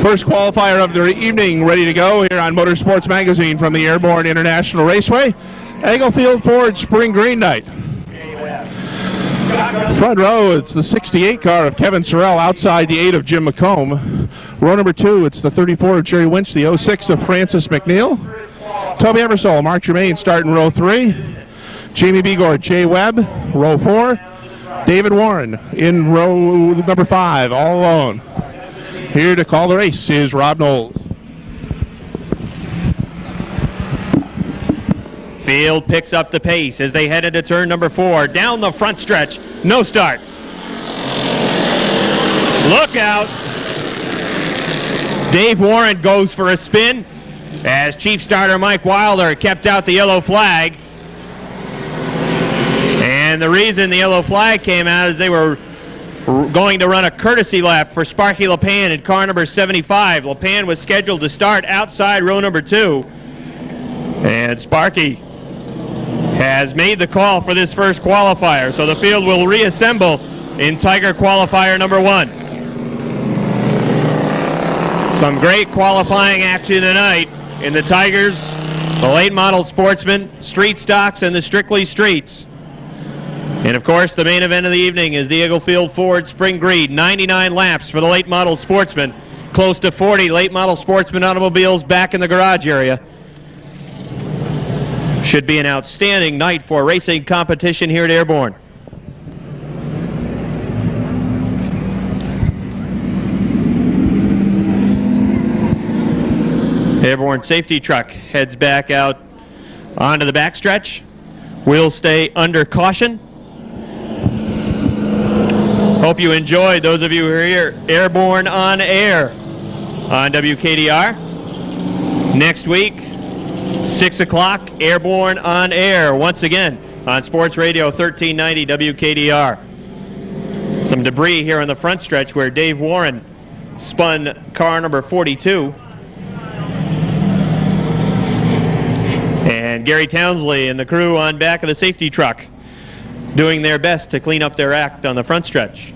First qualifier of the evening ready to go here on Motorsports Magazine from the Airborne International Raceway. Englefield Ford Spring Green Night. Front row, it's the 68 car of Kevin Sorrell, outside the 8 of Jim McComb. Row number 2, it's the 34 of Jerry Winch, the 06 of Francis McNeil. Toby Ebersole, Mark Germain start in row 3. Jamie Begord, Jay Webb, row 4. David Warren in row number 5, all alone. Here to call the race is Rob Knowles. Field picks up the pace as they head into turn number 4. Down the front stretch, no start. Look out. Dave Warren goes for a spin as Chief Starter Mike Wilder kept out the yellow flag. And the reason the yellow flag came out is they were going to run a courtesy lap for Sparky LePan in car number 75. LePan was scheduled to start outside row number 2. And Sparky has made the call for this first qualifier. So the field will reassemble in Tiger qualifier number 1. Some great qualifying action tonight in the Tigers, the late model Sportsman, Street Stocks, and the Strictly Streets. And of course, the main event of the evening is the Englefield Ford Spring Green. 99 laps for the late model Sportsman. Close to 40 late model Sportsman automobiles back in the garage area. Should be an outstanding night for racing competition here at Airborne. Airborne safety truck heads back out onto the backstretch. We'll stay under caution. Hope you enjoyed, those of you who are here, Airborne on Air on WKDR. Next week, 6 o'clock, Airborne on Air once again on Sports Radio 1390 WKDR. Some debris here on the front stretch where Dave Warren spun car number 42. And Gary Townsley and the crew on back of the safety truck doing their best to clean up their act on the front stretch.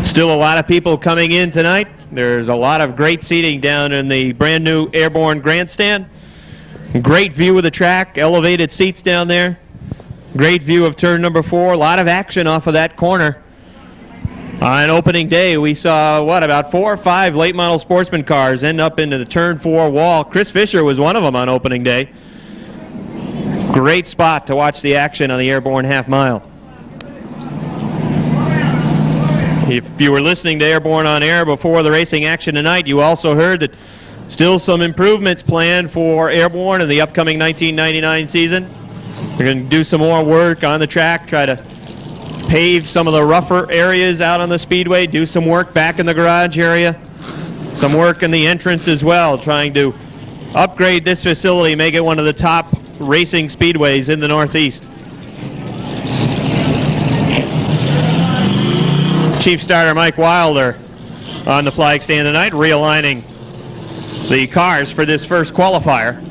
Still a lot of people coming in tonight. There's a lot of great seating down in the brand new Airborne grandstand. Great view of the track, elevated seats down there. Great view of turn number 4. A lot of action off of that corner. On opening day, we saw, about 4 or 5 late model Sportsman cars end up into the turn 4 wall. Chris Fisher was one of them on opening day. Great spot to watch the action on the Airborne half mile. If you were listening to Airborne on Air before the racing action tonight, you also heard that still some improvements planned for Airborne in the upcoming 1999 season. They're going to do some more work on the track, try to pave some of the rougher areas out on the speedway, do some work back in the garage area, some work in the entrance as well, trying to upgrade this facility, make it one of the top racing speedways in the Northeast. Chief Starter Mike Wilder on the flag stand tonight, realigning the cars for this first qualifier.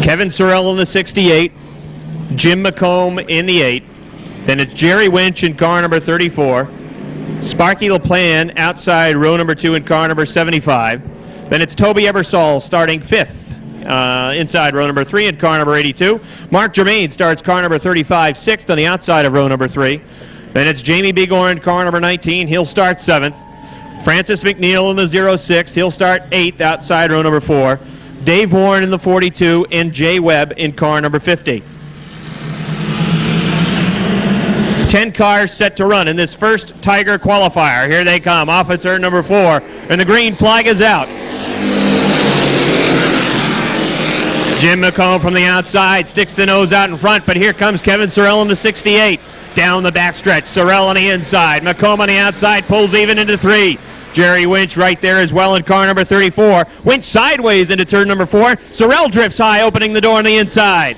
Kevin Sorrell in the 68, Jim McComb in the 8. Then it's Jerry Winch in car number 34. Sparky LePan outside row number 2 in car number 75. Then it's Toby Ebersole starting 5th inside row number 3 in car number 82. Mark Germain starts car number 35, 6th on the outside of row number 3. Then it's Jamie Begor in car number 19. He'll start 7th. Francis McNeil in the 06. He'll start 8th outside row number 4. Dave Warren in the 42, and Jay Webb in car number 50. 10 cars set to run in this first Tiger qualifier. Here they come, off at turn number 4, and the green flag is out. Jim McComb from the outside sticks the nose out in front, but here comes Kevin Sorrell in the 68. Down the backstretch, Sorrell on the inside. McComb on the outside pulls even into 3. Jerry Winch right there as well in car number 34. Winch sideways into turn number 4. Sorrell drifts high, opening the door on the inside.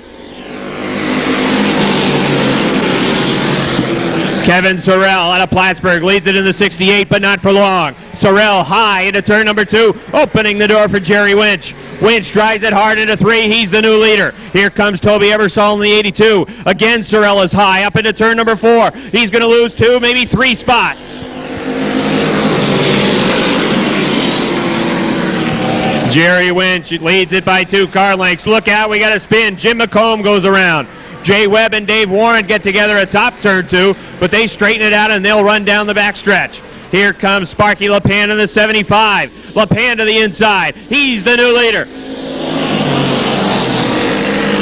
Kevin Sorrell out of Plattsburgh leads it in the 68, but not for long. Sorrell high into turn number 2, opening the door for Jerry Winch. Winch drives it hard into 3. He's the new leader. Here comes Toby Ebersol in the 82. Again, Sorrell is high up into turn number 4. He's going to lose 2, maybe 3 spots. Jerry Winch leads it by 2 car lengths. Look out, we got a spin. Jim McComb goes around. Jay Webb and Dave Warren get together atop turn 2, but they straighten it out and they'll run down the backstretch. Here comes Sparky LePan in the 75. LePan to the inside. He's the new leader.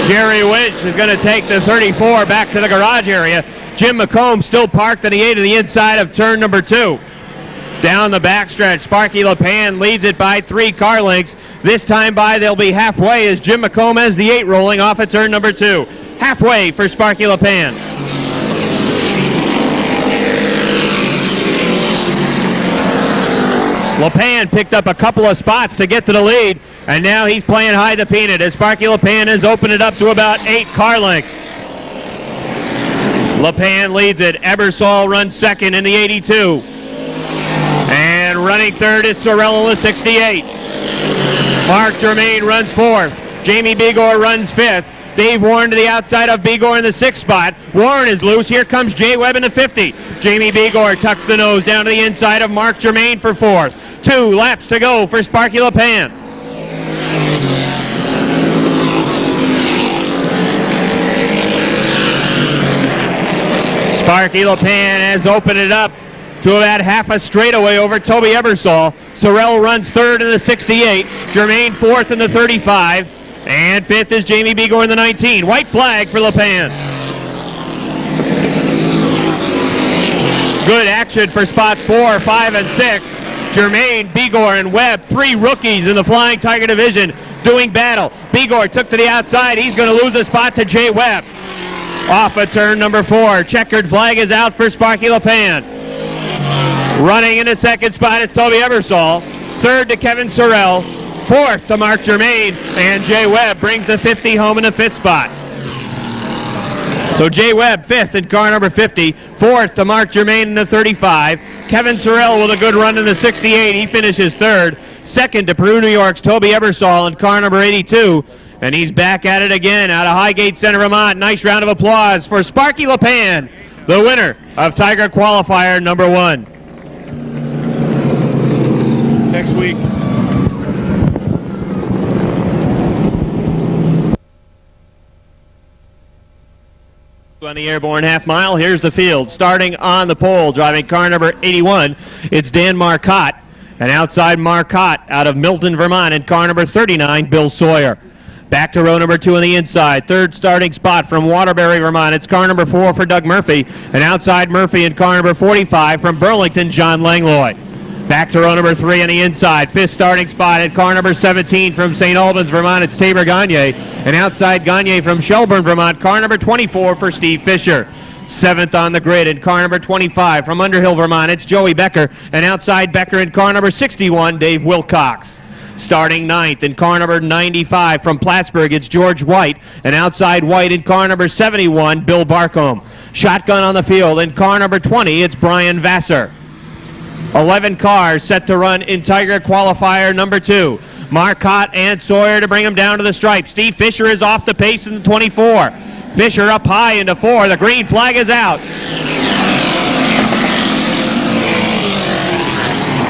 Jerry Winch is going to take the 34 back to the garage area. Jim McComb still parked in the 8 to the inside of turn number 2. Down the backstretch, Sparky LePan leads it by 3 car lengths. This time by, they'll be halfway as Jim McComb has the 8 rolling off at turn number 2. Halfway for Sparky LePan. LePan picked up a couple of spots to get to the lead, and now he's playing hide the peanut as Sparky LePan has opened it up to about 8 car lengths. LePan leads it. Ebersol runs second in the 82. And running third is Sorrell in the 68. Mark Germain runs 4th. Jamie Begor runs 5th. Dave Warren to the outside of Begor in the 6th spot. Warren is loose. Here comes Jay Webb in the 50. Jamie Begor tucks the nose down to the inside of Mark Germain for 4th. 2 laps to go for Sparky LePan. Sparky LePan has opened it up to about half a straightaway over Toby Ebersol. Sorrell runs 3rd in the 68. Germain 4th in the 35. And 5th is Jamie Begor in the 19. White flag for LePan. Good action for spots 4, 5, and 6. Germain, Begor, and Webb, 3 rookies in the Flying Tiger division doing battle. Begor took to the outside. He's going to lose a spot to Jay Webb. Off of turn number 4. Checkered flag is out for Sparky LePan. Running in the 2nd spot is Toby Ebersol. 3rd to Kevin Sorrell. 4th to Mark Germain, and Jay Webb brings the 50 home in the 5th spot. So Jay Webb 5th in car number 50, 4th to Mark Germain in the 35. Kevin Sorrell with a good run in the 68, he finishes 3rd. 2nd to Peru, New York's Toby Ebersol in car number 82, and he's back at it again out of Highgate Center, Vermont. Nice round of applause for Sparky LePan, the winner of Tiger Qualifier number 1. Next week. On the Airborne half mile, here's the field. Starting on the pole, driving car number 81, it's Dan Marcotte. And outside Marcotte, out of Milton, Vermont, in car number 39, Bill Sawyer. Back to row number 2 on the inside. 3rd starting spot from Waterbury, Vermont. It's car number 4 for Doug Murphy. And outside Murphy in car number 45 from Burlington, John Langlois. Back to row number 3 on the inside. 5th starting spot at car number 17 from St. Albans, Vermont. It's Tabor Gagne. And outside Gagne from Shelburne, Vermont. Car number 24 for Steve Fisher. 7th on the grid in car number 25 from Underhill, Vermont. It's Joey Becker. And outside Becker in car number 61, Dave Wilcox. Starting 9th in car number 95 from Plattsburgh, it's George White. And outside White in car number 71, Bill Barcombe. Shotgun on the field in car number 20, it's Brian Vassar. 11 cars set to run in Tiger Qualifier number 2. Marcotte and Sawyer to bring him down to the stripe. Steve Fisher is off the pace in the 24. Fisher up high into 4. The green flag is out.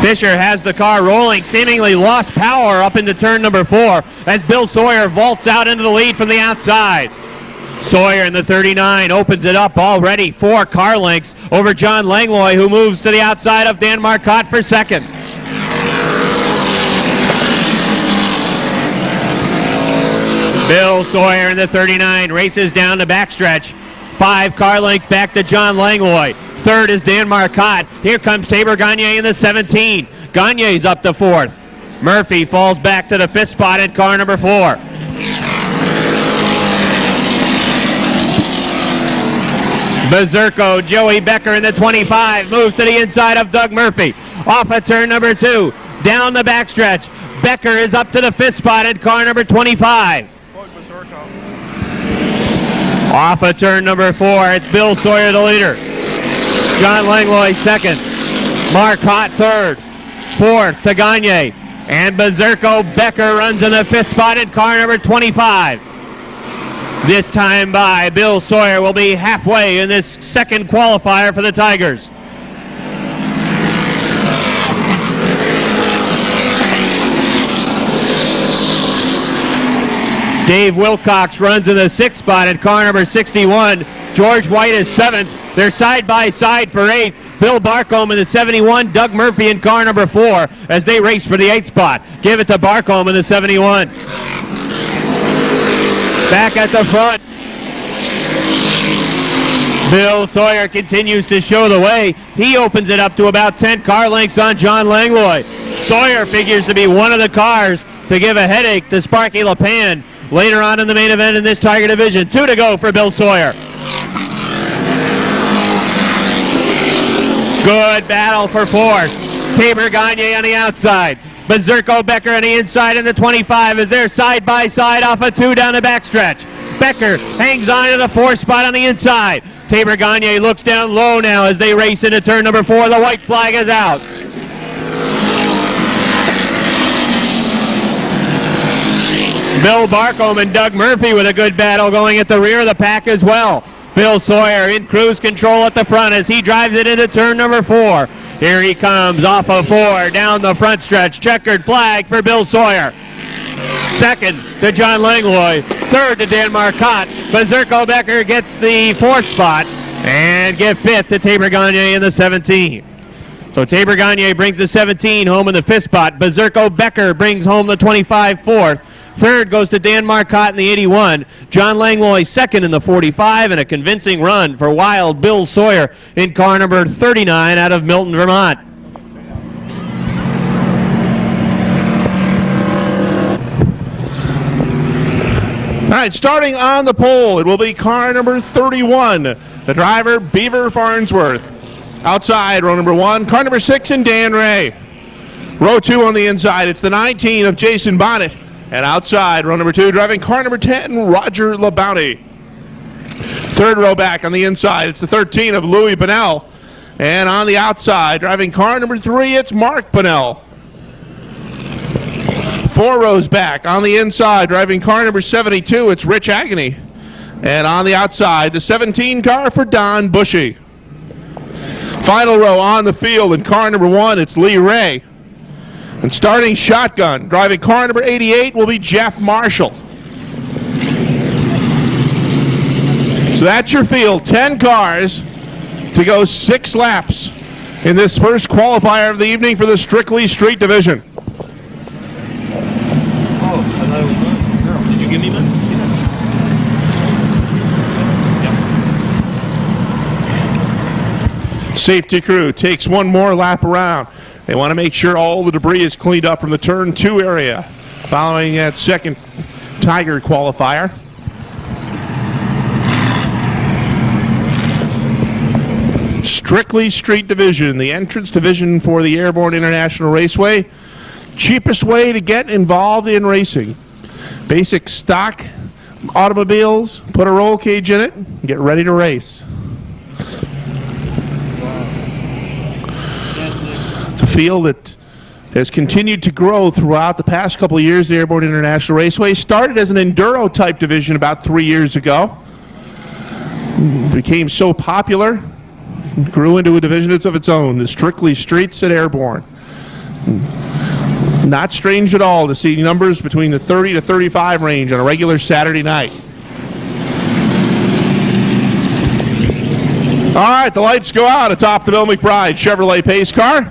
Fisher has the car rolling, seemingly lost power up into turn number 4 as Bill Sawyer vaults out into the lead from the outside. Sawyer in the 39 opens it up already 4 car lengths over John Langlois, who moves to the outside of Dan Marcotte for 2nd. Bill Sawyer in the 39 races down the backstretch. 5 car lengths back to John Langlois. 3rd is Dan Marcotte. Here comes Tabor Gagne in the 17. Gagne's up to 4th. Murphy falls back to the 5th spot at car number 4. Berserko, Joey Becker in the 25, moves to the inside of Doug Murphy. Off of turn number 2, down the backstretch. Becker is up to the 5th spot at car number 25. Off of turn number 4, it's Bill Sawyer, the leader. John Langlois second. Marcotte third. Fourth to Gagne. And Berserko Becker runs in the fifth spot in car number 25. This time by Bill Sawyer will be halfway in this second qualifier for the Tigers. Dave Wilcox runs in the sixth spot at car number 61. George White is seventh. They're side by side for eighth. Bill Barcombe in the 71. Doug Murphy in car number 4 as they race for the eighth spot. Give it to Barcombe in the 71. Back at the front. Bill Sawyer continues to show the way. He opens it up to about 10 car lengths on John Langlois. Sawyer figures to be one of the cars to give a headache to Sparky LePan later on in the main event in this Tiger division. 2 to go for Bill Sawyer. Good battle for fourth. Tabor Gagne on the outside. Berserko Becker on the inside in the 25 as they're side by side off a 2 down the backstretch. Becker hangs on to the 4th spot on the inside. Tabor Gagne looks down low now as they race into turn number 4. The white flag is out. Bill Barcombe and Doug Murphy with a good battle going at the rear of the pack as well. Bill Sawyer in cruise control at the front as he drives it into turn number 4. Here he comes off of 4 down the front stretch. Checkered flag for Bill Sawyer. Second to John Langlois. Third to Dan Marcotte. Berserko Becker gets the 4th spot. And give 5th to Tabor Gagne in the 17. So Tabor Gagne brings the 17 home in the 5th spot. Berserko Becker brings home the 25 4th. Third goes to Dan Marcotte in the 81. John Langlois second in the 45, and a convincing run for wild Bill Sawyer in car number 39 out of Milton, Vermont. All right, starting on the pole, it will be car number 31, the driver, Beaver Farnsworth. Outside, row number 1, car number 6, and Dan Ray. Row 2 on the inside, it's the 19 of Jason Bonnet. And outside, row number 2, driving car number 10, Roger LeBounty. Third row back on the inside, it's the 13 of Louis Bonnell. And on the outside, driving car number 3, it's Mark Bonnell. 4 rows back on the inside, driving car number 72, it's Rich Agony. And on the outside, the 17 car for Don Bushy. Final row on the field in car number 1, it's Lee Ray. And starting shotgun, driving car number 88 will be Jeff Marshall. So that's your field, 10 cars to go 6 laps in this first qualifier of the evening for the Strictly Street Division. Oh, I thought it was mine. Girl, did you give me mine? Yep. Safety crew takes one more lap around. They want to make sure all the debris is cleaned up from the turn 2 area following that second Tiger qualifier. Strictly Street Division, the entrance division for the Airborne International Raceway. Cheapest way to get involved in racing. Basic stock automobiles, put a roll cage in it, and get ready to race. It's a field that has continued to grow throughout the past couple of years. The Airborne International Raceway started as an enduro type division about 3 years ago. Became so popular, grew into a division of its own, the Strictly Streets at Airborne. Not strange at all to see numbers between the 30 to 35 range on a regular Saturday night. All right, the lights go out atop the Bill McBride Chevrolet pace car.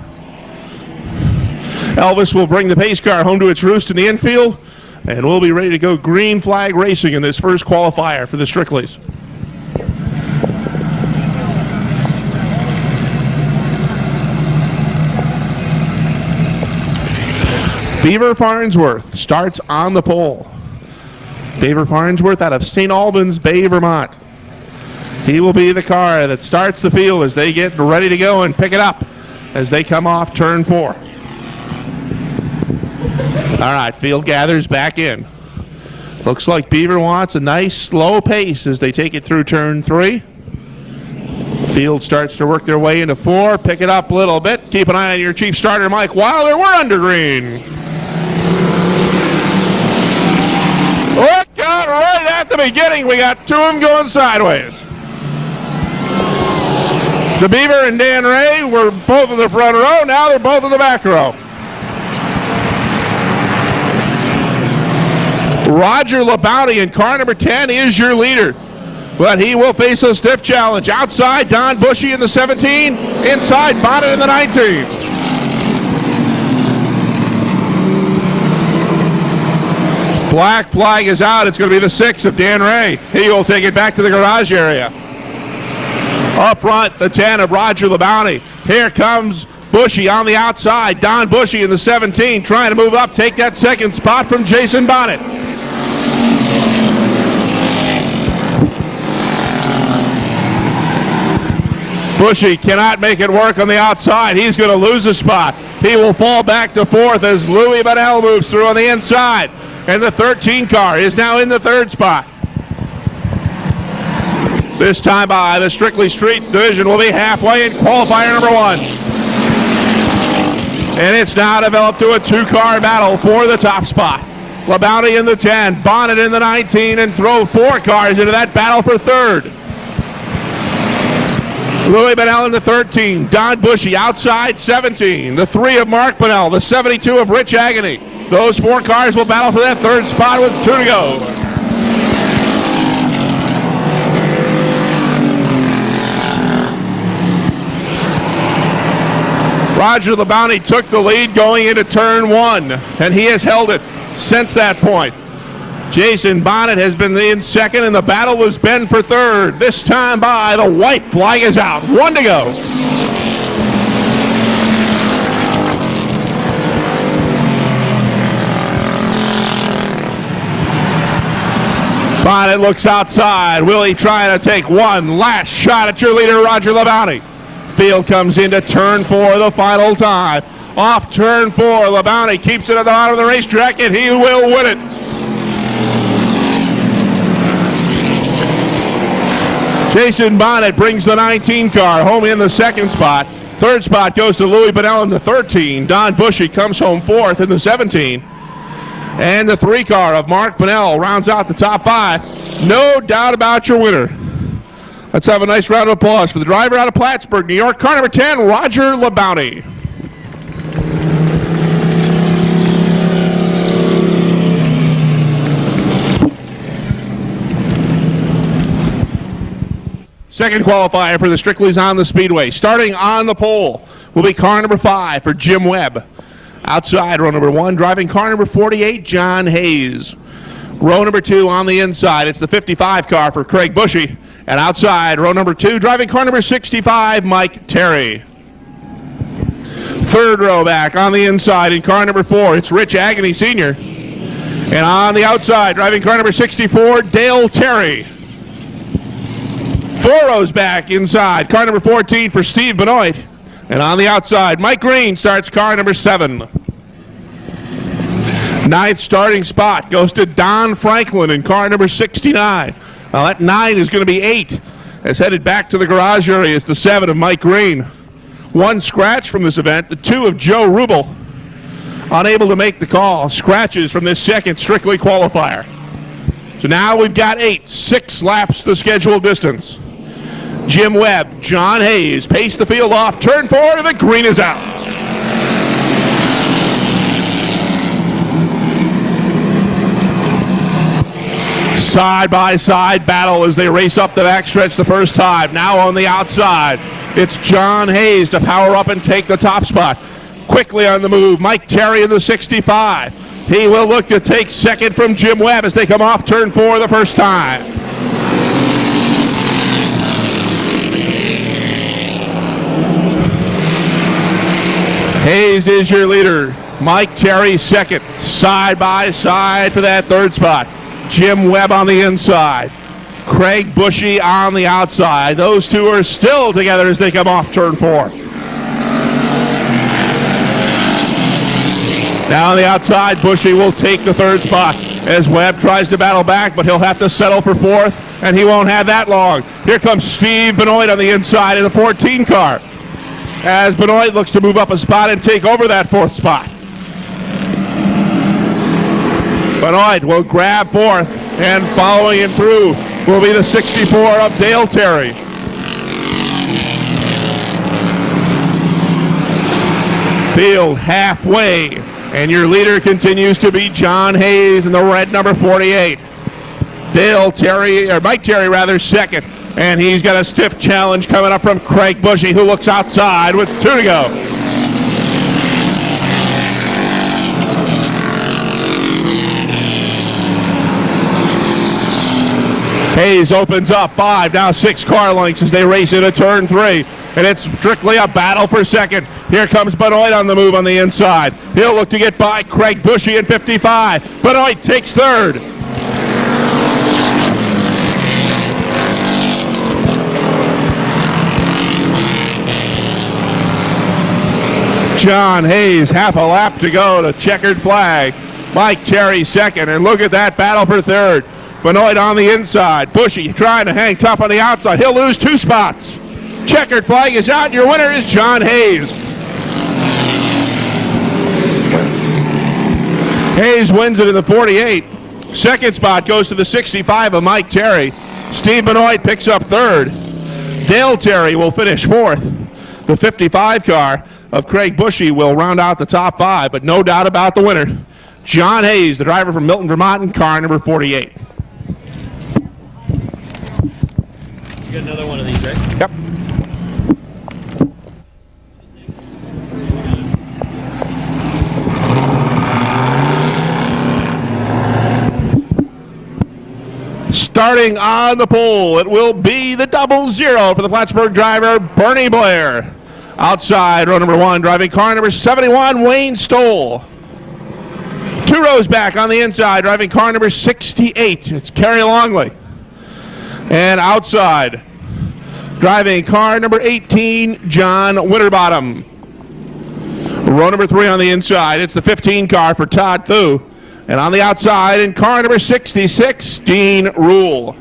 Elvis will bring the pace car home to its roost in the infield, and we'll be ready to go green flag racing in this first qualifier for the Strickleys. Beaver Farnsworth starts on the pole. Beaver Farnsworth out of St. Albans Bay, Vermont. He will be the car that starts the field as they get ready to go and pick it up as they come off turn 4. All right, field gathers back in. Looks like Beaver wants a nice slow pace as they take it through turn 3. Field starts to work their way into 4. Pick it up a little bit. Keep an eye on your chief starter, Mike Wilder. We're under green. Look out right at the beginning. We got 2 of them going sideways. The Beaver and Dan Ray were both in the front row. Now they're both in the back row. Roger LeBounty in car number 10 is your leader. But he will face a stiff challenge. Outside, Don Bushy in the 17. Inside, Bonnet in the 19. Black flag is out. It's going to be the 6 of Dan Ray. He will take it back to the garage area. Up front, the 10 of Roger LeBounty. Here comes Bushy on the outside. Don Bushy in the 17 trying to move up, take that second spot from Jason Bonnet. Bushy cannot make it work on the outside. He's going to lose a spot. He will fall back to 4th as Louis Bonnell moves through on the inside. And the 13 car is now in the 3rd spot. This time by the Strictly Street division will be halfway in qualifier number 1. And it's now developed to a 2-car battle for the top spot. LeBounty in the 10, Bonnet in the 19, and throw 4 cars into that battle for 3rd. Louis Bonnell in the 13, Don Bushy outside 17, the 3 of Mark Bonnell, the 72 of Rich Agony. Those 4 cars will battle for that 3rd spot with 2 to go. Roger LeBounty took the lead going into turn 1, and he has held it since that point. Jason Bonnet has been in 2nd, and the battle has been for 3rd. This time by the white flag is out. 1 to go. Bonnet looks outside. Will he try to take one last shot at your leader, Roger LeBounty? Field comes into turn 4 the final time. Off turn 4, LeBounty keeps it at the bottom of the racetrack, and he will win it. Jason Bonnet brings the 19 car home in the 2nd spot. 3rd spot goes to Louis Bonnell in the 13. Don Bushy comes home 4th in the 17. And the 3 car of Mark Bonnell rounds out the top 5. No doubt about your winner. Let's have a nice round of applause for the driver out of Plattsburgh, New York, car number 10, Roger LeBounty. Second qualifier for the Strictly's on the Speedway. Starting on the pole will be car number 5 for Jim Webb. Outside, row number 1, driving car number 48, John Hayes. Row number 2 on the inside, it's the 55 car for Craig Bushy. And outside, row number 2, driving car number 65, Mike Terry. 3rd row back on the inside in car number 4, it's Rich Agony Sr. And on the outside, driving car number 64, Dale Terry. 4 rows back inside, car number 14 for Steve Benoit. And on the outside, Mike Green starts car number 7. 9th starting spot goes to Don Franklin in car number 69. Well, that 9 is going to be 8. As headed back to the garage area is the 7 of Mike Green. 1 scratch from this event, the 2 of Joe Rubel. Unable to make the call. Scratches from this second Strictly qualifier. So now we've got 8, 6 laps the scheduled distance. Jim Webb, John Hayes pace the field off. Turn 4, and the green is out. Side-by-side battle as they race up the backstretch the first time. Now on the outside, it's John Hayes to power up and take the top spot. Quickly on the move, Mike Terry in the 65. He will look to take 2nd from Jim Webb as they come off turn 4 the first time. Hayes is your leader. Mike Terry 2nd. Side by side for that 3rd spot. Jim Webb on the inside. Craig Bushy on the outside. Those 2 are still together as they come off turn 4. Now on the outside, Bushy will take the 3rd spot. as Webb tries to battle back, but he'll have to settle for fourth, and he won't have that long. Here comes Steve Benoit on the inside in the 14 car, as Benoit looks to move up a spot and take over that fourth spot. Benoit will grab fourth, and following him through will be the 64 of Dale Terry. Field halfway, and your leader continues to be John Hayes in the red number 48. Mike Terry rather, second, and he's got a stiff challenge coming up from Craig Bushy, who looks outside with 2 to go. Hayes opens up 5, now 6 car lengths as they race into turn 3. And it's strictly a battle for second. Here comes Benoit on the move on the inside. He'll look to get by Craig Bushy in 55. Benoit takes third. John Hayes, half a lap to go, the checkered flag. Mike Terry second, and look at that battle for third. Benoit on the inside. Bushy trying to hang tough on the outside. He'll lose 2 spots. Checkered flag is out. Your winner is John Hayes. Hayes wins it in the 48. Second spot goes to the 65 of Mike Terry. Steve Benoit picks up third. Dale Terry will finish fourth. The 55 car of Craig Bushy will round out the top 5, but no doubt about the winner, John Hayes, the driver from Milton, Vermont, in car number 48. You got another one of these, right? Yep. Starting on the pole, it will be the 00 for the Plattsburgh driver, Bernie Blair. Outside, row number 1, driving car number 71, Wayne Stoll. 2 rows back on the inside, driving car number 68, it's Kerry Longley. And outside, driving car number 18, John Winterbottom. Row number 3 on the inside, it's the 15 car for Todd Thu. And on the outside, in car number 66, Dean Rule.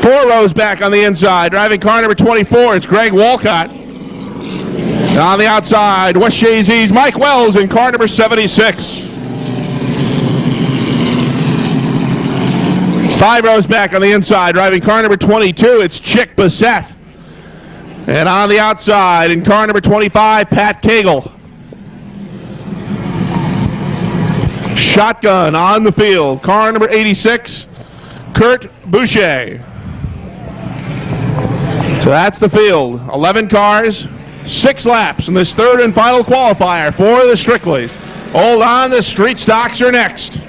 4 rows back on the inside, driving car number 24, it's Greg Walcott. And on the outside, West Shazy's Mike Wells in car number 76. 5 rows back on the inside, driving car number 22, it's Chick Bissett. And on the outside, in car number 25, Pat Cagle. Shotgun on the field, car number 86, Kurt Boucher. So that's the field, 11 cars, 6 laps in this third and final qualifier for the Strickleys. Hold on, the street stocks are next.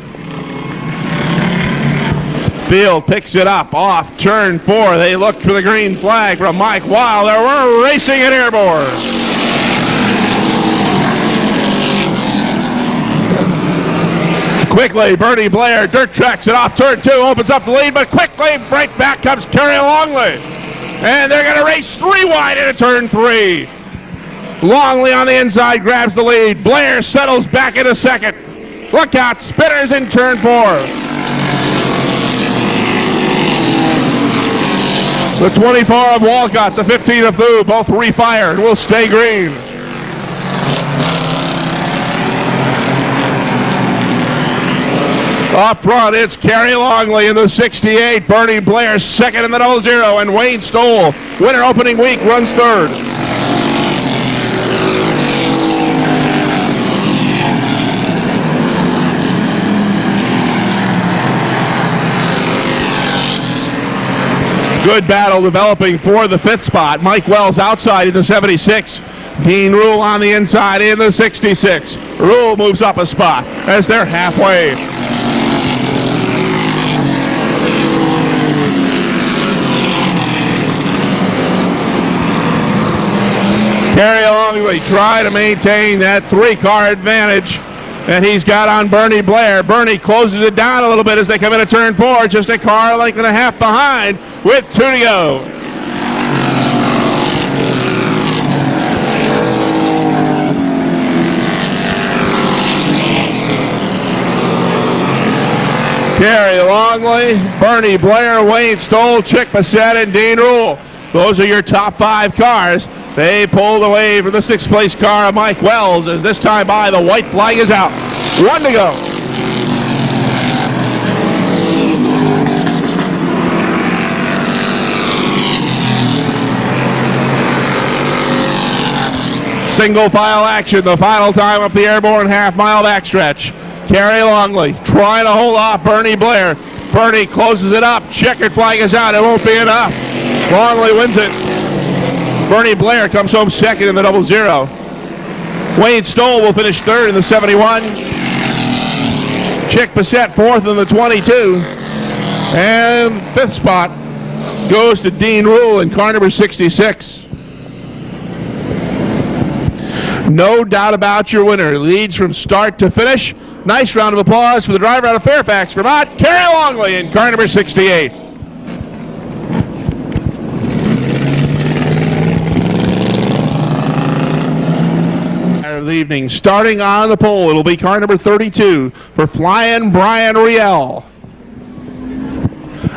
Field picks it up off turn 4. They look for the green flag from Mike Wilder. We're racing at Airborne. Quickly, Bernie Blair dirt tracks it off turn 2, opens up the lead, but quickly right back comes Kerry Longley. And they're going to race 3 wide into turn 3. Longley on the inside grabs the lead. Blair settles back into second. Look out, spinners in turn 4. The 24 of Walcott, the 15 of Thu, both refired, will stay green. Up front, it's Kerry Longley in the 68. Bernie Blair second in the 00, and Wayne Stoll, winner opening week, runs third. Good battle developing for the 5th spot. Mike Wells outside in the 76. Dean Rule on the inside in the 66. Rule moves up a spot as they're halfway. Kerry Longley try to maintain that 3-car advantage that he's got on Bernie Blair. Bernie closes it down a little bit as they come into turn 4, just a car length and a half behind with 2 to go. Kerry Longley, Bernie Blair, Wayne Stoll, Chick Bissett, and Dean Rule. Those are your top 5 cars. They pulled away for the 6th place car of Mike Wells as this time by the white flag is out. 1 to go. Single file action, the final time up the Airborne half-mile backstretch. Kerry Longley trying to hold off Bernie Blair. Bernie closes it up. Checkered flag is out. It won't be enough. Longley wins it. Bernie Blair comes home second in the 00. Wayne Stoll will finish third in the 71. Chick Bissett fourth in the 22. And 5th spot goes to Dean Rule in car number 66. No doubt about your winner. Leads from start to finish. Nice round of applause for the driver out of Fairfax, Vermont, Kerry Longley in car number 68. Of the evening, starting on the pole, it'll be car number 32 for Flying Brian Riel.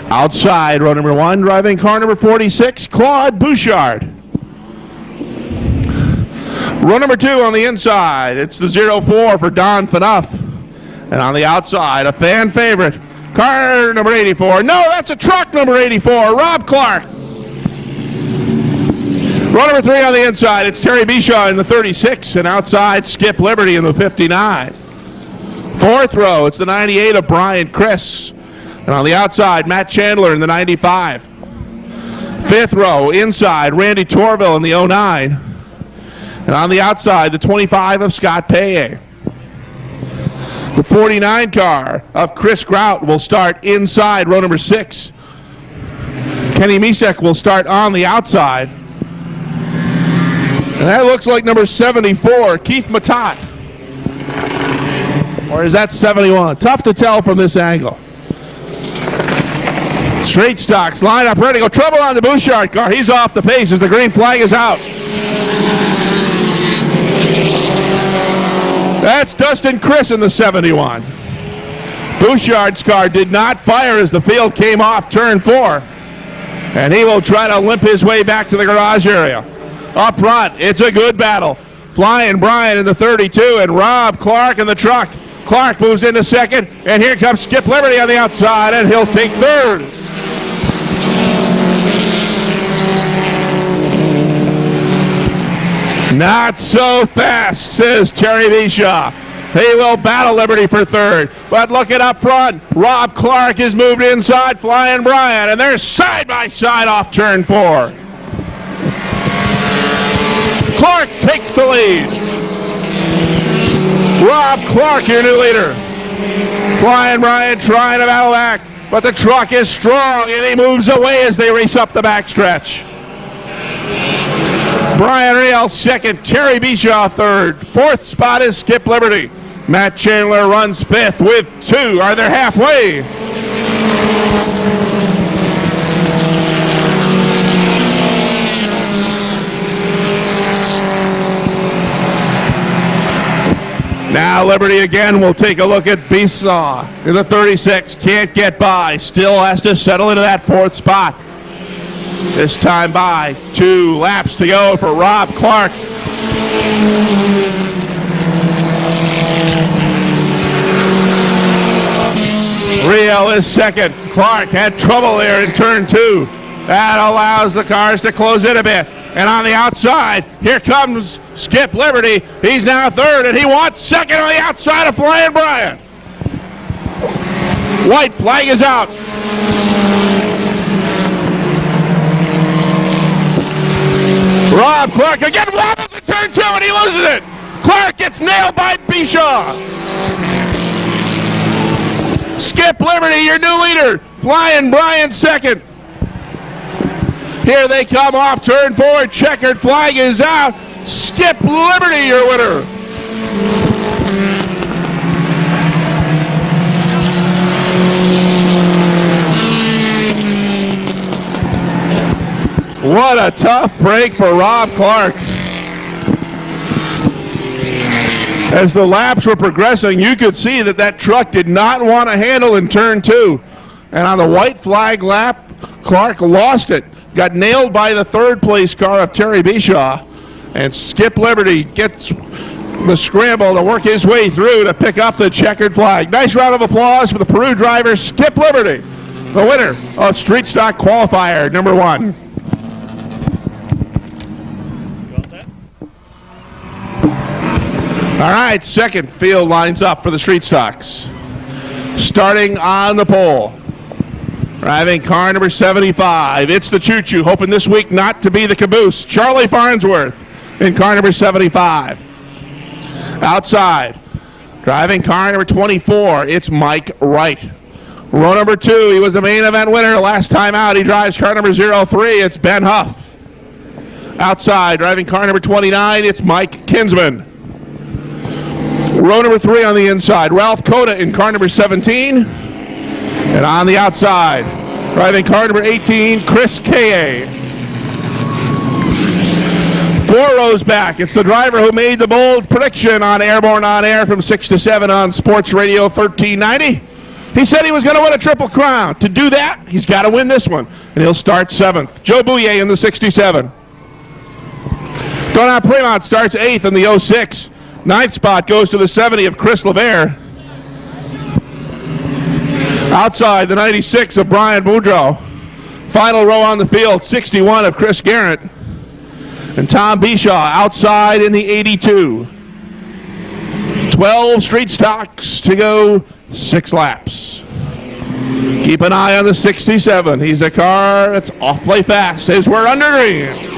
Outside, row number 1, driving car number 46, Claude Bouchard. Row number 2 on the inside, it's the 04 for Don Phaneuf. And on the outside, a fan favorite, car number 84. No, that's a truck number 84, Rob Clark. Row number 3 on the inside, it's Terry Bishaw in the 36, and outside, Skip Liberty in the 59. 4th row, it's the 98 of Brian Criss. And on the outside, Matt Chandler in the 95. 5th row, inside, Randy Torville in the 09. And on the outside, the 25 of Scott Paye. The 49 car of Chris Grout will start inside row number 6. Kenny Misek will start on the outside. And that looks like number 74, Keith Matat. Or is that 71? Tough to tell from this angle. Straight stocks, line up, ready to go. Trouble on the Bouchard car. He's off the pace as the green flag is out. That's Dustin Criss in the 71. Bouchard's car did not fire as the field came off turn 4. And he will try to limp his way back to the garage area. Up front, it's a good battle. Flying Brian in the 32 and Rob Clark in the truck. Clark moves into second, and here comes Skip Liberty on the outside, and he'll take third. Not so fast, says Terry Bishaw. He will battle Liberty for third. But look at up front. Rob Clark is moved inside, Flying Brian, and they're side by side off turn 4. Clark takes the lead. Rob Clark, your new leader. Flying Brian trying to battle back, but the truck is strong, and he moves away as they race up the backstretch. Brian Riel second, Terry Bishaw third. 4th spot is Skip Liberty. Matt Chandler runs 5th with 2. Are they halfway? Now Liberty again will take a look at Bishaw in the 36. Can't get by. Still has to settle into that 4th spot. This time by 2 laps to go for Rob Clark. Riel is second. Clark had trouble there in turn 2. That allows the cars to close in a bit. And on the outside, here comes Skip Liberty. He's now third, and he wants second on the outside of Flying Brian. White flag is out. Rob Clark again wobbles in turn 2, and he loses it. Clark gets nailed by Bishaw. Skip Liberty, your new leader. Flying Brian second. Here they come off turn 4. Checkered flag is out. Skip Liberty, your winner. What a tough break for Rob Clark. As the laps were progressing, you could see that truck did not want to handle in turn 2. And on the white flag lap, Clark lost it. Got nailed by the third place car of Terry Bishaw. And Skip Liberty gets the scramble to work his way through to pick up the checkered flag. Nice round of applause for the Peru driver, Skip Liberty, the winner of Street Stock Qualifier number 1. All right, second field lines up for the Street Stocks. Starting on the pole, driving car number 75. It's the choo-choo, hoping this week not to be the caboose. Charlie Farnsworth in car number 75. Outside, driving car number 24. It's Mike Wright. Row number 2, he was the main event winner last time out. He drives car number 03. It's Ben Huff. Outside, driving car number 29. It's Mike Kinsman. Row number 3 on the inside, Ralph Coda in car number 17. And on the outside, driving car number 18, Chris K.A. 4 rows back, it's the driver who made the bold prediction on Airborne On Air from 6 to 7 on Sports Radio 1390. He said he was going to win a Triple Crown. To do that, he's got to win this one, and he'll start 7th. Joe Bouye in the 67. Donat Fremont starts 8th in the 06. 9th spot goes to the 70 of Chris LeVere. Outside, the 96 of Brian Boudreau. Final row on the field, 61 of Chris Garrett. And Tom Bishaw outside in the 82. 12 Street Stocks to go, 6 laps. Keep an eye on the 67. He's a car that's awfully fast as we're under green.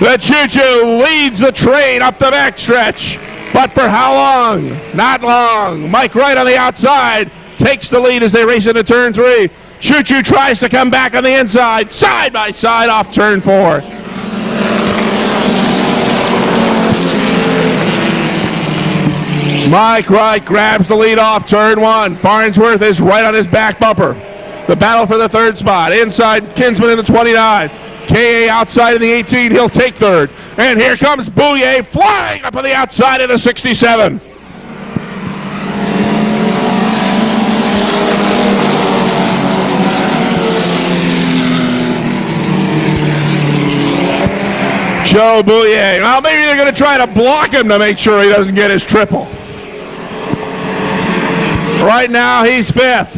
The choo-choo leads the train up the backstretch, but for how long? Not long. Mike Wright on the outside takes the lead as they race into turn 3. Choo-choo tries to come back on the inside, side by side off turn 4. Mike Wright grabs the lead off turn 1. Farnsworth is right on his back bumper. The battle for the 3rd spot. Inside, Kinsman in the 29. K.A. outside in the 18, he'll take 3rd. And here comes Bouye flying up on the outside in the 67. Joe Bouye. Well, maybe they're going to try to block him to make sure he doesn't get his triple. Right now, he's 5th.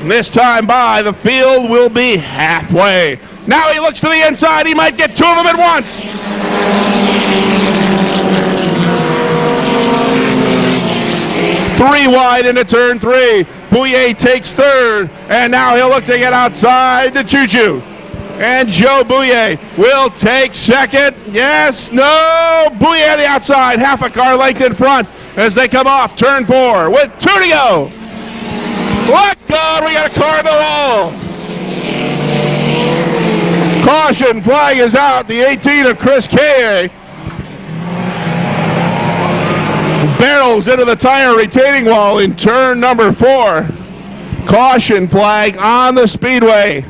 And this time by, the field will be halfway. Now he looks to the inside. He might get 2 of them at once. Three wide into turn 3. Bouye takes 3rd. And now he'll look to get outside the choo-choo. And Joe Bouye will take 2nd. Yes, no. Bouye on the outside. Half a car length in front as they come off turn 4 with 2 to go. What God, we got a car in the wall. Caution, flag is out. The 18 of Chris K.A. barrels into the tire retaining wall in turn number 4. Caution flag on the speedway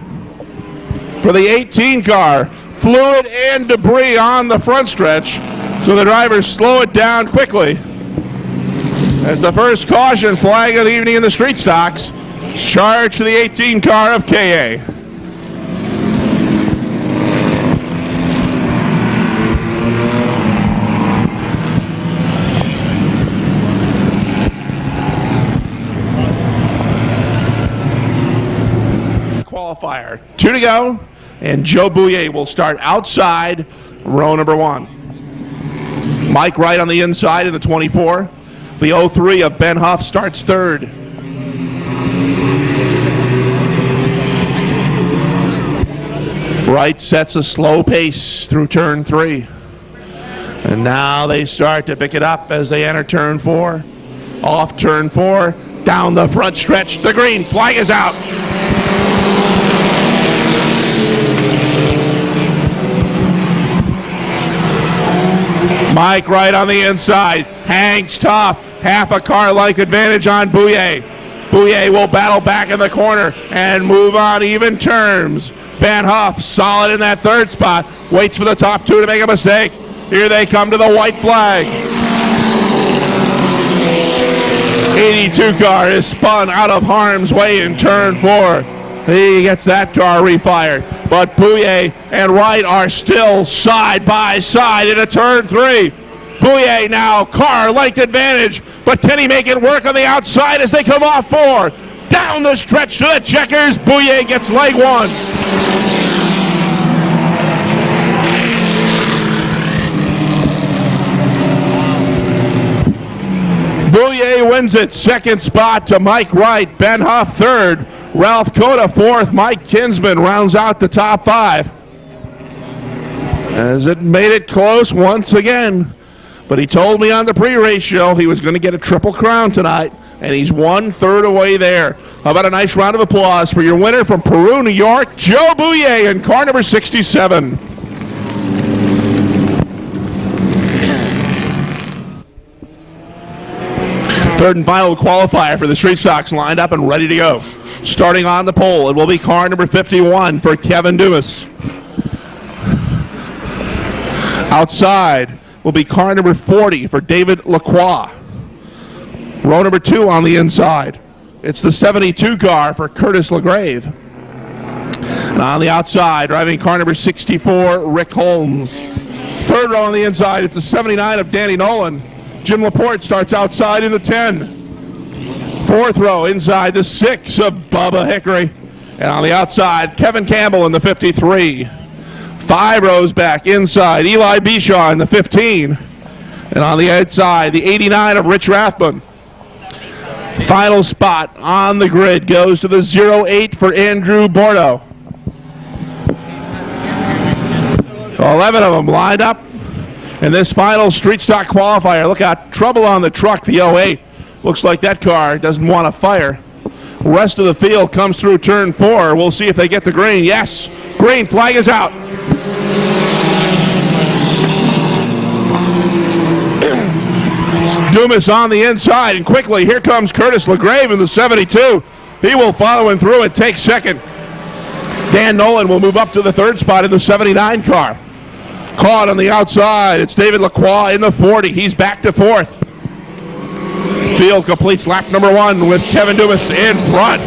for the 18 car. Fluid and debris on the front stretch, so the drivers slow it down quickly. As the first caution flag of the evening in the Street Stocks, charged to the 18 car of K.A. Qualifier, 2 to go, and Joe Bouye will start outside row number 1. Mike Wright on the inside in the 24. The 03 of Ben Huff starts 3rd. Wright sets a slow pace through turn 3. And now they start to pick it up as they enter turn 4. Off turn 4, down the front stretch. The green flag is out. Mike Wright on the inside, hangs tough, half a car length advantage on Bouye. Bouye will battle back in the corner and move on even terms. Van Huff, solid in that third spot, waits for the top two to make a mistake. Here they come to the white flag. 82 car is spun out of harm's way in turn 4. He gets that car refired. But Bouye and Wright are still side by side into turn 3. Bouye now, car length advantage, but can he make it work on the outside as they come off 4? Down the stretch to the checkers, Bouye gets leg 1. Bouye wins it, second spot to Mike Wright, Ben Huff third, Ralph Cota fourth, Mike Kinsman rounds out the top 5. As it made it close once again. But he told me on the pre-race show he was going to get a triple crown tonight, and he's 1/3 away there. How about a nice round of applause for your winner from Peru, New York, Joe Bouye in car number 67. Third and final qualifier for the Street Stocks lined up and ready to go. Starting on the pole, it will be car number 51 for Kevin Dumas. Outside will be car number 40 for David Lacroix. Row number 2 on the inside. It's the 72 car for Curtis LaGrave. And on the outside, driving car number 64, Rick Holmes. Third row on the inside, it's the 79 of Danny Nolan. Jim Laporte starts outside in the 10. Fourth row inside, the 6 of Bubba Hickory. And on the outside, Kevin Campbell in the 53. 5 rows back inside, Eli Bishaw in the 15. And on the outside, the 89 of Rich Rathbun. Final spot on the grid goes to the 08 for Andrew Bordeaux. 11 of them lined up in this final street stock qualifier. Look out, trouble on the truck, the 08. Looks like that car doesn't want to fire. Rest of the field comes through turn 4. We'll see if they get the green. Yes, green flag is out. Dumas on the inside, and quickly here comes Curtis LaGrave in the 72. He will follow him through and take second. Dan Nolan will move up to the third spot in the 79 car. Caught on the outside, it's David Lacroix in the 40. He's back to fourth. Field completes lap number 1 with Kevin Dumas in front.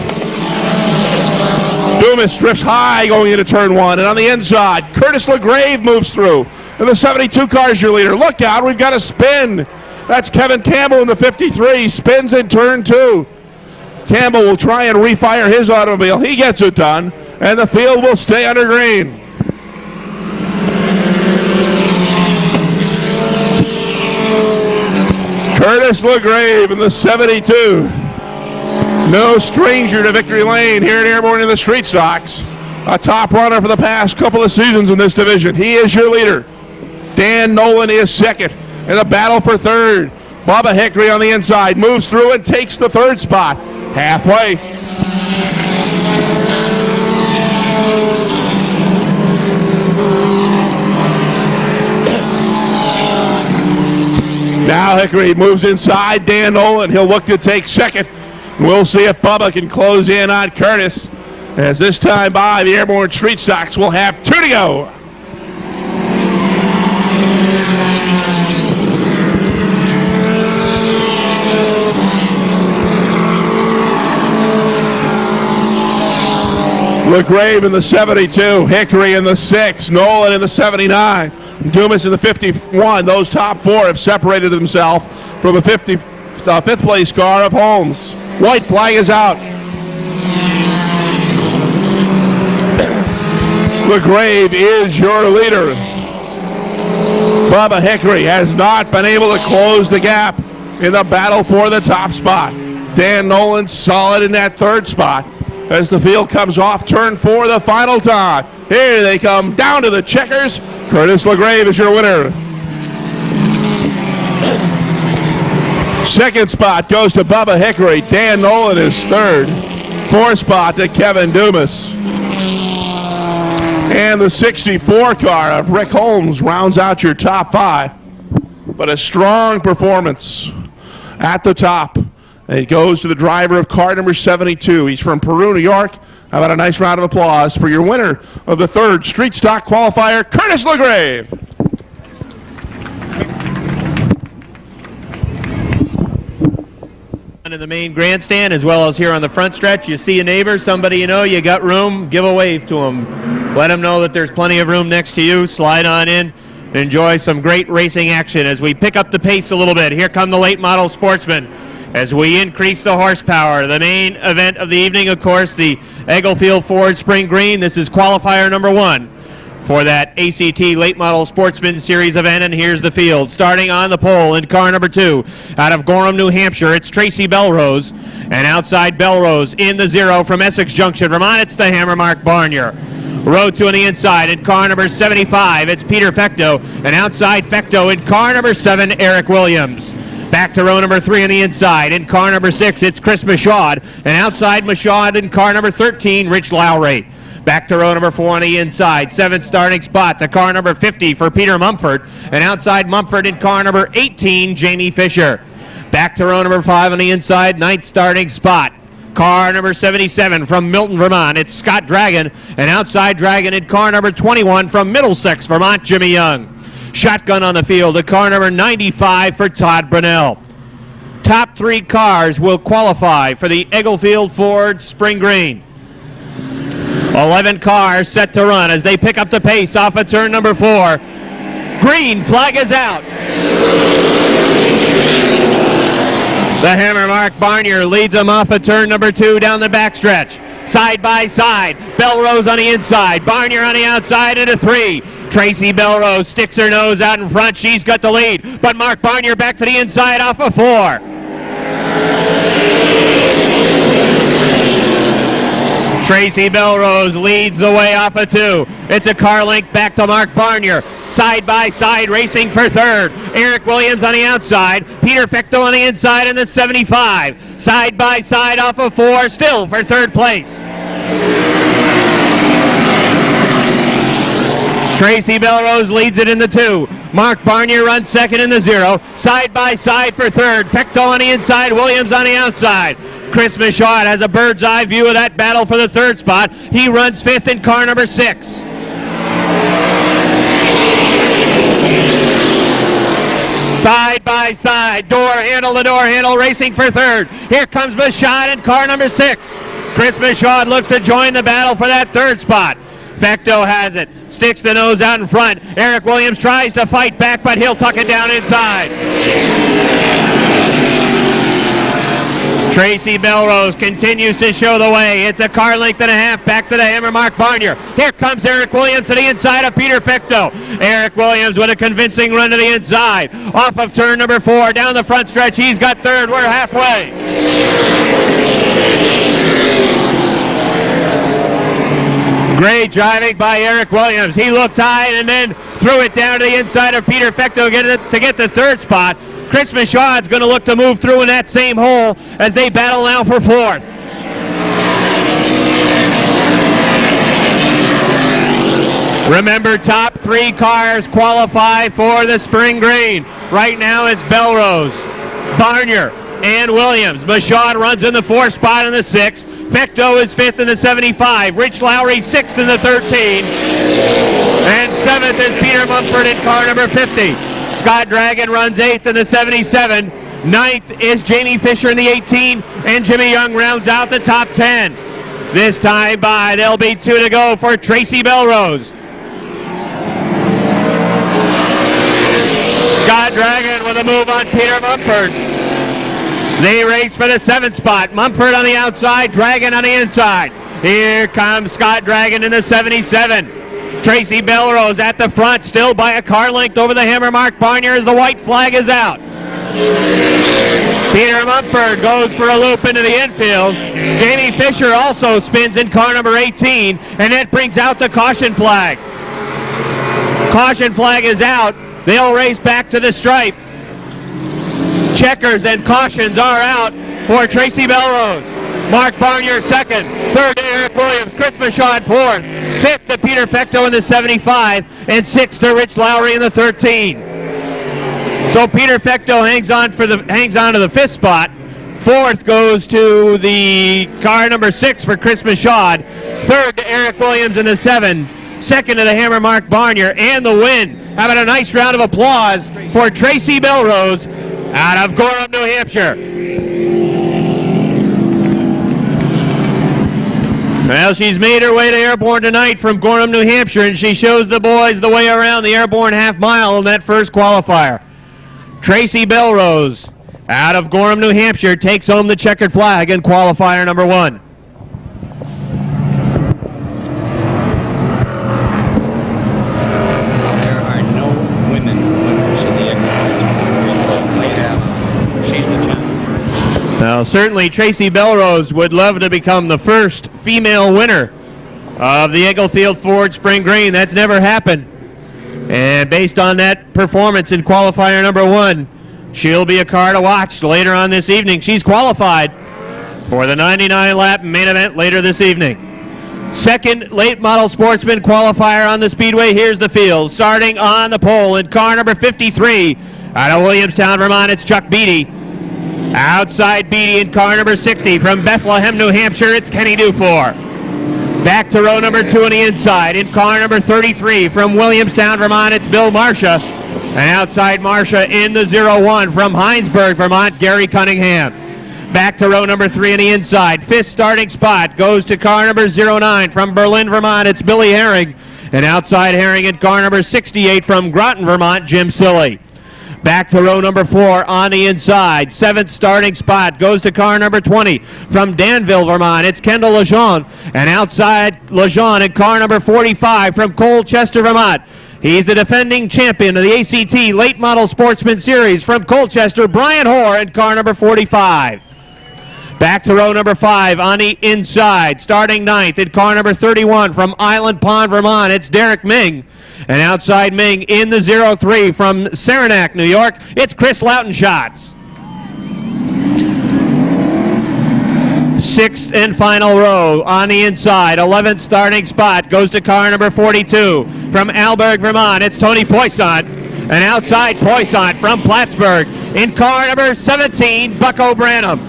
Dumas drifts high going into turn 1, and on the inside, Curtis LaGrave moves through. And the 72 car is your leader. Look out, we've got a spin. That's Kevin Campbell in the 53. Spins in turn 2. Campbell will try and refire his automobile. He gets it done, and the field will stay under green. Curtis LaGrave in the 72. No stranger to victory lane here at Airborne in the Street Stocks. A top runner for the past couple of seasons in this division. He is your leader. Dan Nolan is second. In the battle for third, Bubba Hickory on the inside moves through and takes the third spot. Halfway. Now Hickory moves inside Dan Nolan. He'll look to take second. We'll see if Bubba can close in on Curtis. As this time by, the Airborne Street Stocks will have 2 to go. LaGrave in the 72, Hickory in the 6, Nolan in the 79, Dumas in the 51. Those top 4 have separated themselves from a 5th place car of Holmes. White flag is out. LaGrave is your leader. Bubba Hickory has not been able to close the gap in the battle for the top spot. Dan Nolan solid in that third spot. As the field comes off turn 4 the final time. Here they come down to the checkers. Curtis LaGrave is your winner. Second spot goes to Bubba Hickory. Dan Nolan is third. Fourth spot to Kevin Dumas. And the 64 car of Rick Holmes rounds out your top 5. But a strong performance at the top It goes to the driver of car number 72. He's from Peru, New York. How about a nice round of applause for your winner of the third Street Stock Qualifier, Curtis LaGrave. In the main grandstand as well as here on the front stretch, you see a neighbor, somebody you know, you got room, give a wave to them. Let them know that there's plenty of room next to you. Slide on in. Enjoy some great racing action as we pick up the pace a little bit. Here come the late model sportsmen as we increase the horsepower. The main event of the evening, of course, the Egglefield Ford Spring Green. This is qualifier number 1 for that ACT Late Model Sportsman Series event, and here's the field. Starting on the pole in car number 2 out of Gorham, New Hampshire, it's Tracy Belrose, and outside Belrose in the 0 from Essex Junction, Vermont, it's the Hammer Mark Barnier. Row 2 on the inside in car number 75, it's Peter Fecto, and outside Fecto in car number 7, Eric Williams. Back to row number 3 on the inside. In car number 6, it's Chris Michaud, and outside Michaud in car number 13, Rich Lowry. Back to row number 4 on the inside. 7th starting spot to car number 50 for Peter Mumford, and outside Mumford in car number 18, Jamie Fisher. Back to row number 5 on the inside. 9th starting spot. Car number 77 from Milton, Vermont, it's Scott Dragon, and outside Dragon in car number 21 from Middlesex, Vermont, Jimmy Young. Shotgun on the field, the car number 95 for Todd Brunell. Top 3 cars will qualify for the Egglefield Ford Spring Green. 11 cars set to run as they pick up the pace off of turn number 4. Green flag is out. The Hammer Mark Barnier leads them off of turn number 2 down the backstretch. Side by side, Belrose on the inside, Barnier on the outside into 3. Tracy Belrose sticks her nose out in front. She's got the lead, but Mark Barnier back to the inside off of 4. Tracy Belrose leads the way off of 2. It's a car link back to Mark Barnier. Side by side racing for 3rd. Eric Williams on the outside. Peter Fecto on the inside in the 75. Side by side off of 4, still for 3rd place. Tracy Belrose leads it in the 2. Mark Barnier runs 2nd in the 0. Side by side for 3rd. Fecto on the inside, Williams on the outside. Chris Michaud has a bird's eye view of that battle for the 3rd spot. He runs 5th in car number 6. Side by side, door handle to door handle, racing for 3rd. Here comes Michaud in car number 6. Chris Michaud looks to join the battle for that 3rd spot. Fecto has it, sticks the nose out in front. Eric Williams tries to fight back, but he'll tuck it down inside. Tracy Belrose continues to show the way. It's a car length and a half back to the Hammer Mark Barnier. Here comes Eric Williams to the inside of Peter Fecto. Eric Williams with a convincing run to the inside. Off of turn number 4, down the front stretch. He's got 3rd. We're halfway. Great driving by Eric Williams. He looked high and then threw it down to the inside of Peter Fecto to get the 3rd spot. Chris Michaud's going to look to move through in that same hole as they battle now for 4th. Remember, top 3 cars qualify for the Spring Green. Right now it's Belrose, Barnier, and Williams. Michaud runs in the 4th spot in the 6th. Fecto is 5th in the 75. Rich Lowry 6th in the 13. And 7th is Peter Mumford in car number 50. Scott Dragon runs 8th in the 77. 9th is Jamie Fisher in the 18. And Jimmy Young rounds out the top 10. This time by, there'll be 2 to go for Tracy Belrose. Scott Dragon with a move on Peter Mumford. They race for the 7th spot. Mumford on the outside, Dragon on the inside. Here comes Scott Dragon in the 77. Tracy Belrose at the front, still by a car length over the Hammer Mark Barnier as the white flag is out. Peter Mumford goes for a loop into the infield. Jamie Fisher also spins in car number 18, and that brings out the caution flag. Caution flag is out. They'll race back to the stripe. Checkers and cautions are out for Tracy Belrose. Mark Barnier 2nd, 3rd to Eric Williams, Chris Michaud 4th, 5th to Peter Fecto in the 75, and 6th to Rich Lowry in the 13. So Peter Fecto hangs on to the 5th spot. Fourth goes to the car number 6 for Chris Michaud. Third to Eric Williams in the 7. Second to the Hammer Mark Barnier, and the win. How about a nice round of applause for Tracy Belrose out of Gorham, New Hampshire. Well, she's made her way to Airborne tonight from Gorham, New Hampshire, and she shows the boys the way around the Airborne half mile in that first qualifier. Tracy Belrose out of Gorham, New Hampshire takes home the checkered flag in qualifier number 1. There are no women winners in the Eagle. She's the champion. Now, certainly Tracy Belrose would love to become the first female winner of the Eaglefield Ford Spring Green. That's never happened. And based on that performance in qualifier number 1, she'll be a car to watch later on this evening. She's qualified for the 99-lap main event later this evening. Second late model sportsman qualifier on the Speedway. Here's the field. Starting on the pole in car number 53 out of Williamstown, Vermont, it's Chuck Beatty. Outside Beatty in car number 60 from Bethlehem, New Hampshire, it's Kenny Dufour. Back to row number 2 on the inside in car number 33 from Williamstown, Vermont, it's Bill Marcia. And outside Marcia in the 01 from Heinsberg, Vermont, Gary Cunningham. Back to row number 3 on the inside. Fifth starting spot goes to car number 09 from Berlin, Vermont, it's Billy Herring. And outside Herring in car number 68 from Groton, Vermont, Jim Silly. Back to row number 4 on the inside. Seventh starting spot goes to car number 20 from Danville, Vermont. It's Kendall Lejeune. And outside Lejeune in car number 45 from Colchester, Vermont. He's the defending champion of the ACT Late Model Sportsman Series from Colchester, Brian Hoare in car number 45. Back to row number 5 on the inside. Starting 9th in car number 31 from Island Pond, Vermont. It's Derek Ming. And outside Ming in the 03 from Saranac, New York, it's Chris Loutenshots. Sixth and final row on the inside. 11th starting spot goes to car number 42 from Alberg, Vermont. It's Tony Poissant. And outside Poissant from Plattsburgh in car number 17, Bucko Branham.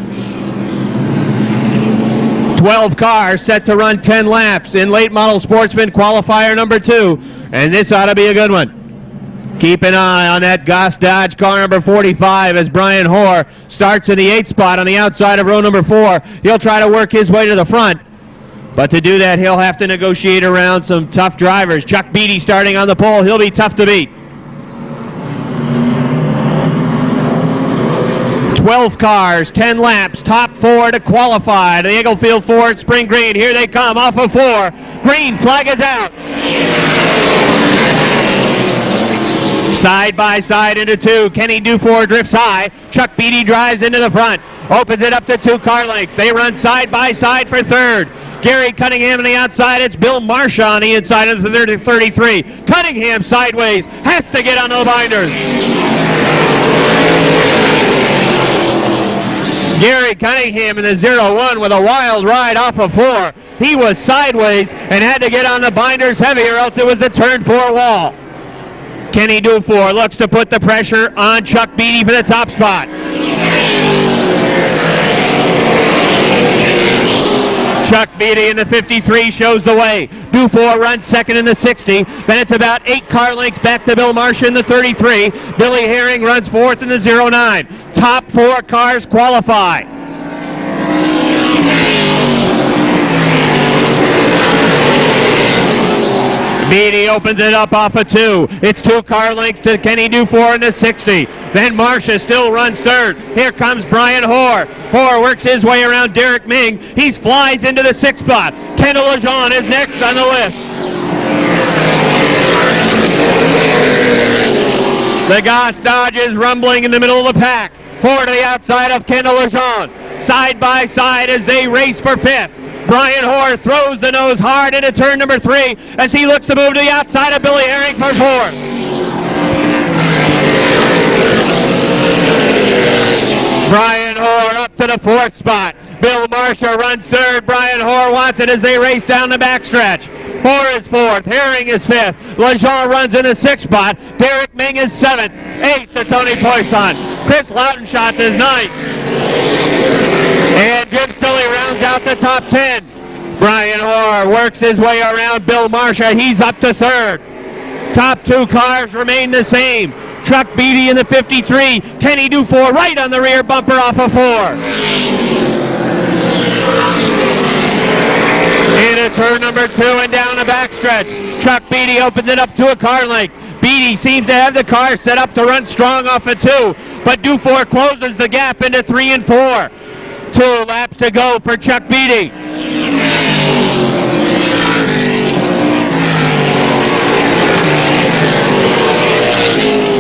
12 cars set to run 10 laps in late model sportsman qualifier number 2. And this ought to be a good one. Keep an eye on that Goss Dodge car number 45 as Brian Hoare starts in the 8th spot on the outside of row number 4. He'll try to work his way to the front. But to do that, he'll have to negotiate around some tough drivers. Chuck Beatty starting on the pole. He'll be tough to beat. 12 cars, 10 laps, top 4 to qualify. The Eaglefield Ford Spring Green. Here they come off of 4. Green flag is out. Side by side into 2. Kenny Dufour drifts high. Chuck Beatty drives into the front. Opens it up to 2 car lengths. They run side by side for 3rd. Gary Cunningham on the outside. It's Bill Marcia on the inside of the 33. Cunningham sideways. Has to get onto the binders. Gary Cunningham in the 01 with a wild ride off of 4. He was sideways and had to get on the binders heavy or else it was the turn 4 wall. Kenny Dufour looks to put the pressure on Chuck Beatty for the top spot. Chuck Beatty in the 53 shows the way. Dufour runs second in the 60. Then it's about 8 car lengths back to Bill Marcia in the 33. Billy Herring runs 4th in the 09. Top 4 cars qualify. Beatty opens it up off of 2. It's 2 car lengths to Kenny Dufour in the 60. Then Marcia still runs 3rd. Here comes Brian Hoare. Hoare works his way around Derek Ming. He flies into the 6th spot. Kendall Lejeune is next on the list. The Goss Dodge is rumbling in the middle of the pack. Hoare to the outside of Kendall Lejeune. Side by side as they race for 5th. Brian Hoare throws the nose hard into turn number 3 as he looks to move to the outside of Billy Herring for 4th. Brian Hoare up to the 4th spot. Bill Marcia runs 3rd. Brian Hoare wants it as they race down the backstretch. Hoare is 4th. Herring is 5th. Lejeune runs in the 6th spot. Derek Ming is 7th. 8th to Tony Poissant. Chris Loutenshots is 9th. And Jim Sully rounds out the top 10. Brian Orr works his way around Bill Marcia. He's up to third. Top 2 cars remain the same. Chuck Beatty in the 53. Kenny Dufour right on the rear bumper off of 4. Into turn number 2 and down the backstretch. Chuck Beatty opens it up to a car length. Beatty seems to have the car set up to run strong off of 2, but Dufour closes the gap into 3 and 4. 2 laps to go for Chuck Beatty.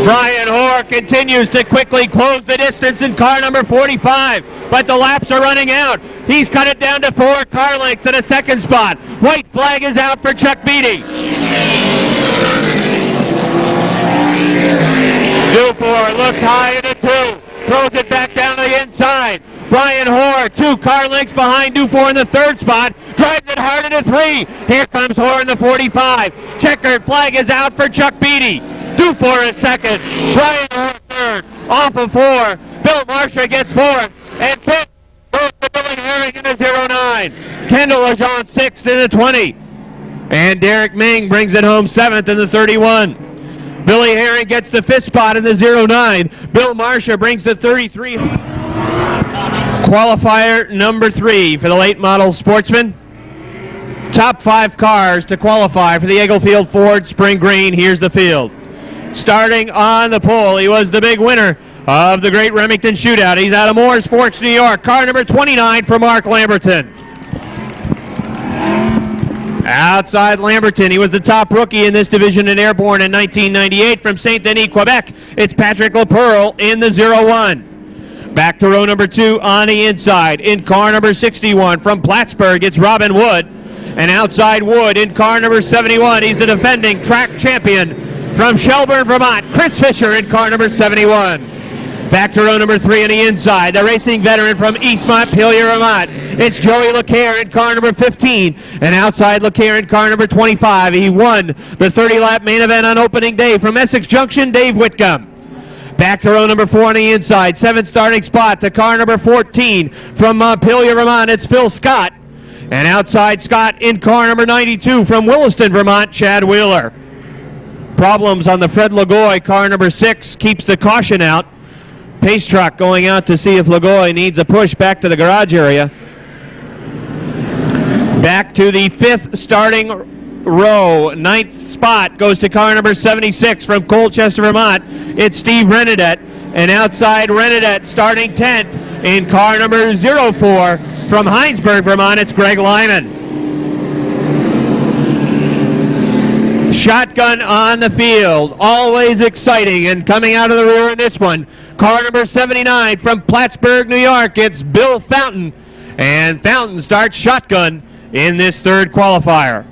Brian Orr continues to quickly close the distance in car number 45, but the laps are running out. He's cut it down to 4 car lengths in a second spot. White flag is out for Chuck Beatty. Dufour looks high into 2, throws it back down the inside. Brian Orr 2 car lengths behind Dufour in the 3rd spot, drives it hard into 3. Here comes Orr in the 45. Checkered flag is out for Chuck Beatty. Dufour is 2nd, Brian Orr 3rd, off of 4. Bill Marcia gets 4th, and Pitt goes to Billy Herring in the 09. Kendall Lejean 6th in the 20. And Derek Ming brings it home 7th in the 31. Billy Herring gets the 5th spot in the 09. Bill Marcia brings the 33. Qualifier number 3 for the late model sportsman. Top 5 cars to qualify for the Eaglefield Ford Spring Green. Here's the field. Starting on the pole, he was the big winner of the Great Remington Shootout. He's out of Moores Forks, New York. Car number 29 for Mark Lamberton. Outside Lamberton, he was the top rookie in this division in Airborne in 1998 from St. Denis, Quebec. It's Patrick LaPearl in the 01. Back to row number 2 on the inside. In car number 61 from Plattsburgh, it's Robin Wood. And outside Wood in car number 71, he's the defending track champion from Shelburne, Vermont, Chris Fisher in car number 71. Back to row number 3 on the inside, the racing veteran from East Montpelier, Vermont. It's Joey LeCaire in car number 15, and outside LeCaire in car number 25. He won the 30-lap main event on opening day from Essex Junction, Dave Whitcomb. Back to row number 4 on the inside, 7th starting spot to car number 14 from Montpelier, Vermont. It's Phil Scott, and outside Scott in car number 92 from Williston, Vermont, Chad Wheeler. Problems on the Fred Lagoy, car number 6, keeps the caution out. Pace truck going out to see if Lagoy needs a push back to the garage area. Back to the 5th starting row. 9th spot goes to car number 76 from Colchester, Vermont. It's Steve Renadette. And outside Renadette starting 10th in car number 04 from Heinsberg, Vermont. It's Greg Lyman. Shotgun on the field, always exciting, and coming out of the rear in this one, car number 79 from Plattsburgh, New York, it's Bill Fountain, and Fountain starts shotgun in this 3rd qualifier.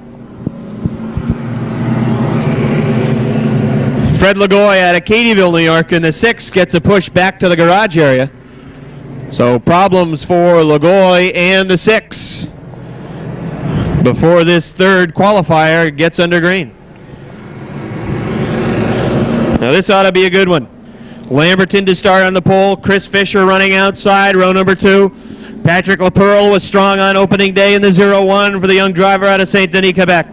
Fred Lagoy out of Cadieville, New York in the 6th gets a push back to the garage area. So problems for Lagoy and the 6 before this 3rd qualifier gets under green. Now this ought to be a good one. Lamberton to start on the pole. Chris Fisher running outside, row number 2. Patrick LaPearl was strong on opening day in the 01 for the young driver out of St. Denis, Quebec.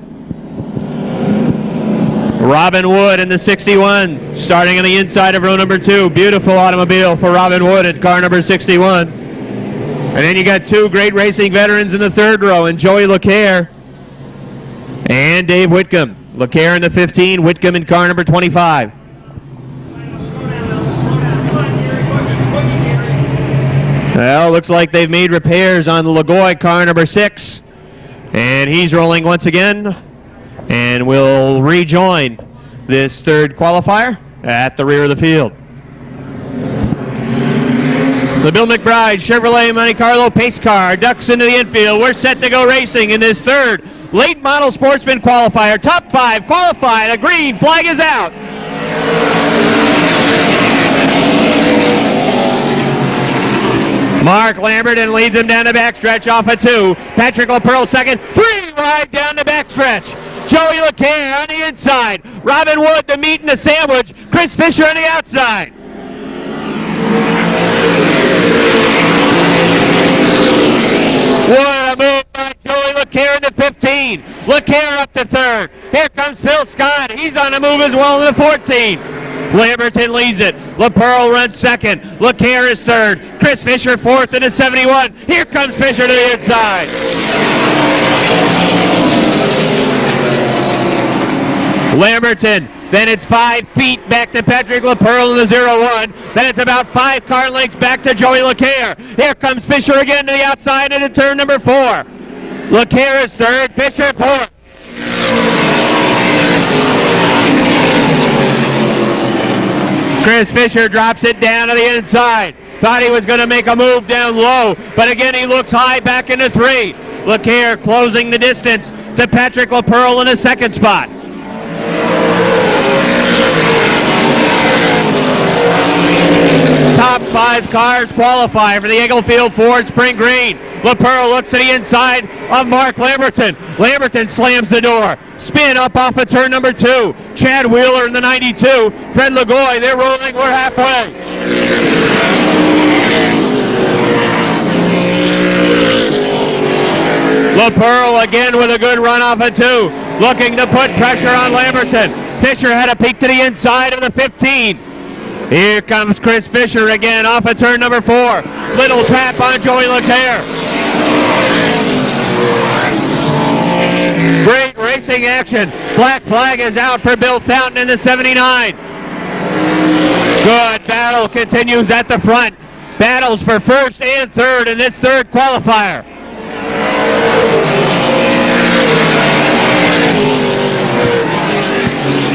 Robin Wood in the 61, starting on the inside of row number 2. Beautiful automobile for Robin Wood at car number 61. And then you got 2 great racing veterans in the 3rd row, and Joey LeCaire and Dave Whitcomb. LeCaire in the 15, Whitcomb in car number 25. Well, looks like they've made repairs on the Lagoy car number 6. And he's rolling once again. And will rejoin this 3rd qualifier at the rear of the field. The Bill McBride Chevrolet Monte Carlo pace car ducks into the infield. We're set to go racing in this 3rd late model sportsman qualifier. Top 5 qualified. A green flag is out. Mark Lamberton leads him down the backstretch off of 2. Patrick LaPearl 2nd. 3 wide down the backstretch. Joey LeCaire on the inside. Robin Wood the meat and the sandwich. Chris Fisher on the outside. What a move by Joey LeCaire in the 15. LeCaire up to third. Here comes Phil Scott. He's on the move as well in the 14. Lamberton leads it. LaPearl runs second. LeCaire is third. Chris Fisher fourth in the 71. Here comes Fisher to the inside. Lamberton. Then it's 5 feet back to Patrick LaPearl in the 0-1. Then it's about 5 car lengths back to Joey LeCaire. Here comes Fisher again to the outside into turn number 4. LeCaire is third. Fisher fourth. Chris Fisher drops it down to the inside. Thought he was going to make a move down low, but again he looks high back into 3. LeCaire closing the distance to Patrick LaPearl in the second spot. Top 5 cars qualify for the Englefield Ford Spring Green. LaPearl looks to the inside of Mark Lamberton. Lamberton slams the door. Spin up off of turn number 2. Chad Wheeler in the 92. Fred Lagoy, they're rolling. We're halfway. LaPearl again with a good run off of 2. Looking to put pressure on Lamberton. Fisher had a peek to the inside of the 15. Here comes Chris Fisher again off of turn number 4. Little tap on Joey LeCaire. Great racing action. Black flag is out for Bill Fountain in the 79. Good battle continues at the front. Battles for first and third in this third qualifier.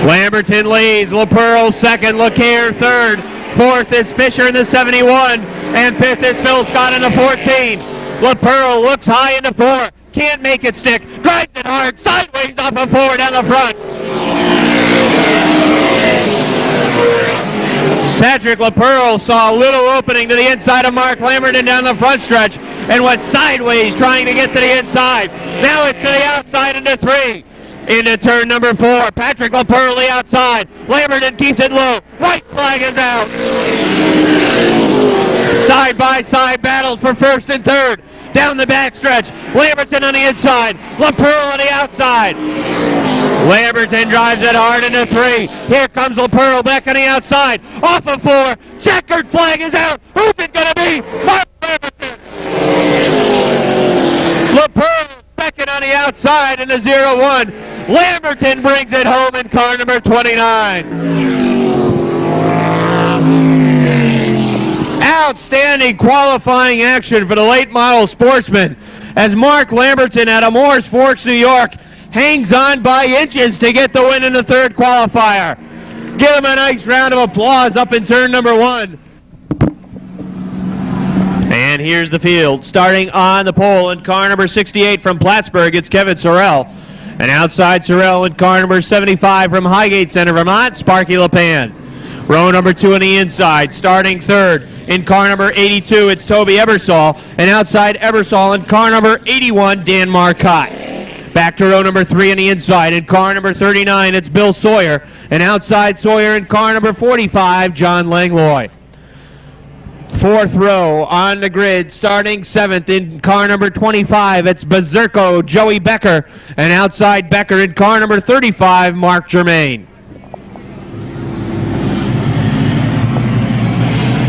Lamberton leads, LaPearl second, LeCaire third, fourth is Fisher in the 71, and fifth is Phil Scott in the 14. LaPearl looks high in the 4, can't make it stick, drives it hard, sideways off of 4 down the front. Patrick LaPearl saw a little opening to the inside of Mark Lamberton down the front stretch and went sideways trying to get to the inside. Now it's to the outside into 3. Into turn number 4. Patrick LaPearl the outside. Lamberton keeps it low. White flag is out. Side by side battles for first and third. Down the backstretch. Lamberton on the inside. LaPearl on the outside. Lamberton drives it hard into 3. Here comes LaPearl back on the outside. Off of 4. Checkered flag is out. Who's it going to be? Mark Lamberton. LaPearl second on the outside in the 0-1. Lamberton brings it home in car number 29. Outstanding qualifying action for the late model sportsman as Mark Lamberton out of Moores Forks, New York hangs on by inches to get the win in the third qualifier. Give him a nice round of applause up in turn number 1. And here's the field. Starting on the pole in car number 68 from Plattsburgh, it's Kevin Sorrell. And outside Sorrell in car number 75 from Highgate Center, Vermont, Sparky LePan. Row number 2 on the inside. Starting third in car number 82, it's Toby Ebersol. And outside Ebersol in car number 81, Dan Marcotte. Back to row number 3 on the inside. In car number 39, it's Bill Sawyer. And outside Sawyer in car number 45, John Langlois. Fourth row on the grid, starting 7th in car number 25, it's Berserko, Joey Becker, and outside Becker in car number 35, Mark Germain.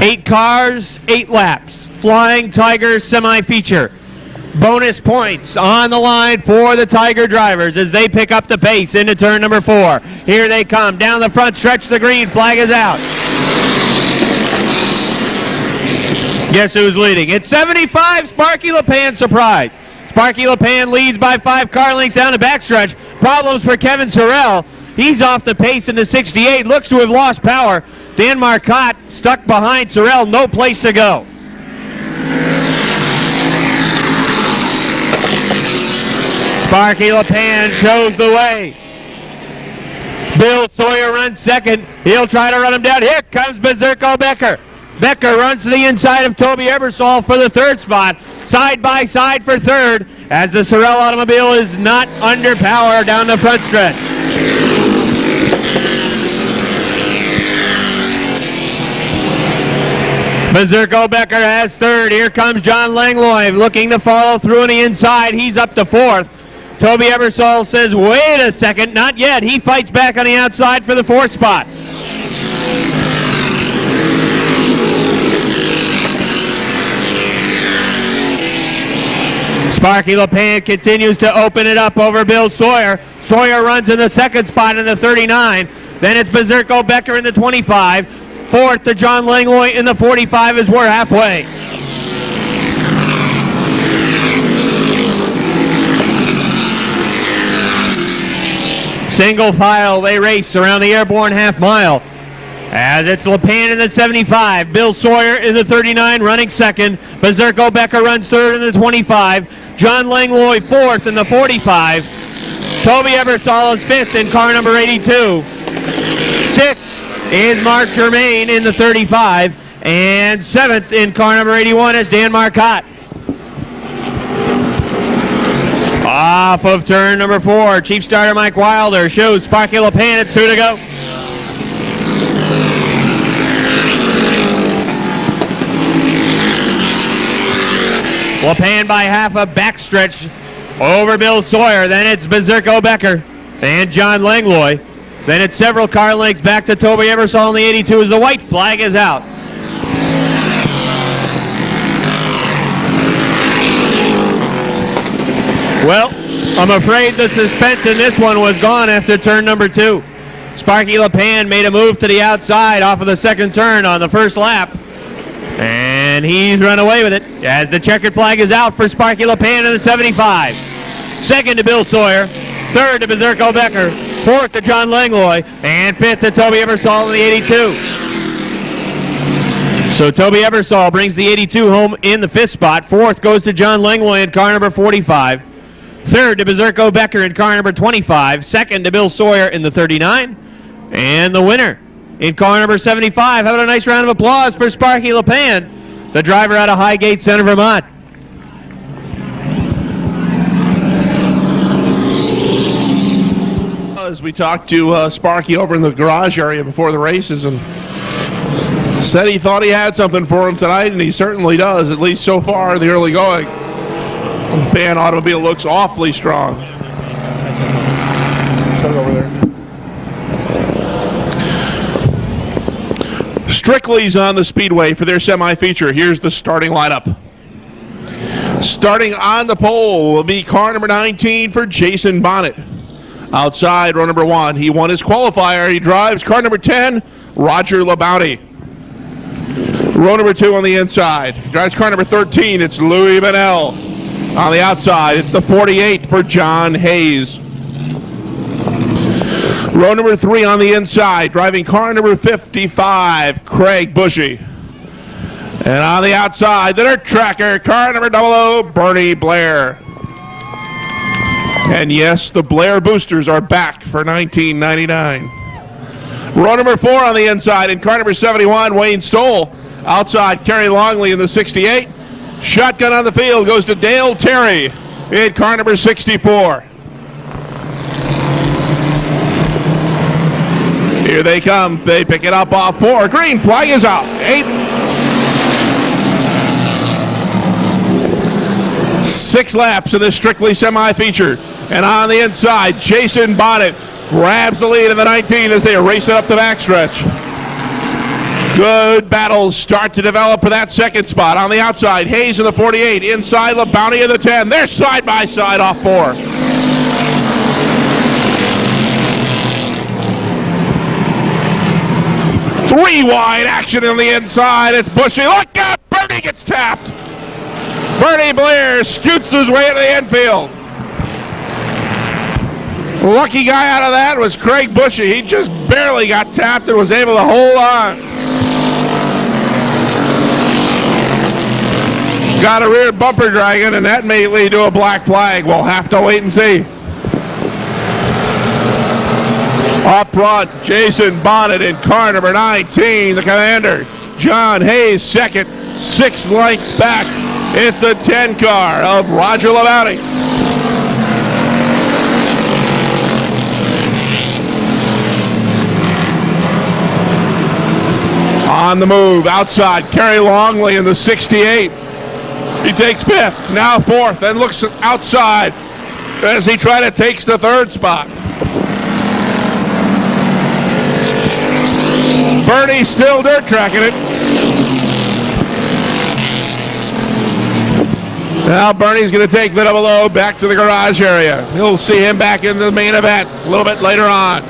8 cars, 8 laps, Flying Tiger semi-feature. Bonus points on the line for the Tiger drivers as they pick up the pace into turn number 4. Here they come, down the front stretch, the green flag is out. Guess who's leading? It's 75, Sparky LePan, surprise. Sparky LePan leads by 5 car lengths down the backstretch. Problems for Kevin Sorrell. He's off the pace in the 68, looks to have lost power. Dan Marcotte stuck behind Sorrell, no place to go. Sparky LePan shows the way. Bill Sawyer runs second. He'll try to run him down. Here comes Berserko Becker. Becker runs to the inside of Toby Ebersol for the third spot. Side by side for third as the Sorrell automobile is not under power down the front stretch. Berserko Becker has third. Here comes John Langlois looking to follow through on the inside. He's up to fourth. Toby Eversole says, wait a second, not yet. He fights back on the outside for the fourth spot. Sparky LePan continues to open it up over Bill Sawyer. Sawyer runs in the second spot in the 39. Then it's Berserko Becker in the 25. Fourth to John Langlois in the 45 as we're halfway. Single file, they race around the Airborne half mile. As it's LePan in the 75, Bill Sawyer in the 39 running second. Berserko Becker runs third in the 25. John Langlois fourth in the 45. Toby Eversole is fifth in car number 82. Sixth is Mark Germain in the 35. And seventh in car number 81 is Dan Marcotte. Off of turn number 4, Chief Starter Mike Wilder shows Sparky LePan it's 2 to go. LePan by half a backstretch over Bill Sawyer. Then it's Berserko Becker and John Langlois. Then it's several car lengths back to Toby Eversole in the 82 as the white flag is out. Well, I'm afraid the suspense in this one was gone after turn number 2. Sparky LePan made a move to the outside off of the second turn on the first lap. And he's run away with it as the checkered flag is out for Sparky LePan in the 75. Second to Bill Sawyer. Third to Berserko Becker. Fourth to John Langlois. And fifth to Toby Eversole in the 82. So Toby Eversole brings the 82 home in the fifth spot. Fourth goes to John Langlois in car number 45. Third to Berserko Becker in car number 25. Second to Bill Sawyer in the 39. And the winner in car number 75. Having a nice round of applause for Sparky LePan, the driver out of Highgate Center, Vermont. As we talked to Sparky over in the garage area before the races, and said he thought he had something for him tonight, and he certainly does, at least so far in the early going. The fan automobile looks awfully strong. Set it over there. Strictly's on the Speedway for their semi-feature. Here's the starting lineup. Starting on the pole will be car number 19 for Jason Bonnet. Outside, row number 1, he won his qualifier. He drives car number 10, Roger LaBounty. Row number 2 on the inside. Drives car number 13, it's Louis Bennell. On the outside, it's the 48 for John Hayes. Row number 3 on the inside, driving car number 55, Craig Bushy. And on the outside, the dirt tracker, car number 00, Bernie Blair. And yes, the Blair boosters are back for 1999. Row number 4 on the inside, in car number 71, Wayne Stoll. Outside, Kerry Longley in the 68. Shotgun on the field goes to Dale Terry in car number 64. Here they come. They pick it up off 4. Green flag is out. 8. 6 laps in this strictly semi-feature. And on the inside, Jason Bonnet grabs the lead in the 19 as they race it up the backstretch. Good battles start to develop for that second spot. On the outside, Hayes in the 48. Inside, LaBounty in the 10. They're side by side off 4. Three wide action on the inside. It's Bushy. Look out! Bernie gets tapped. Bernie Blair scoots his way into the infield. Lucky guy out of that was Craig Bushy. He just barely got tapped and was able to hold on. Got a rear bumper dragon, and that may lead to a black flag. We'll have to wait and see. Up front, Jason Bonnet in car number 19, the commander. John Hayes second, 6 lengths back. It's the 10 car of Roger LaBounty. On the move, outside, Kerry Longley in the 68. He takes fifth, now fourth, and looks outside as he takes the third spot. Bernie still dirt tracking it. Now Bernie's going to take the double O back to the garage area. You'll see him back in the main event a little bit later on.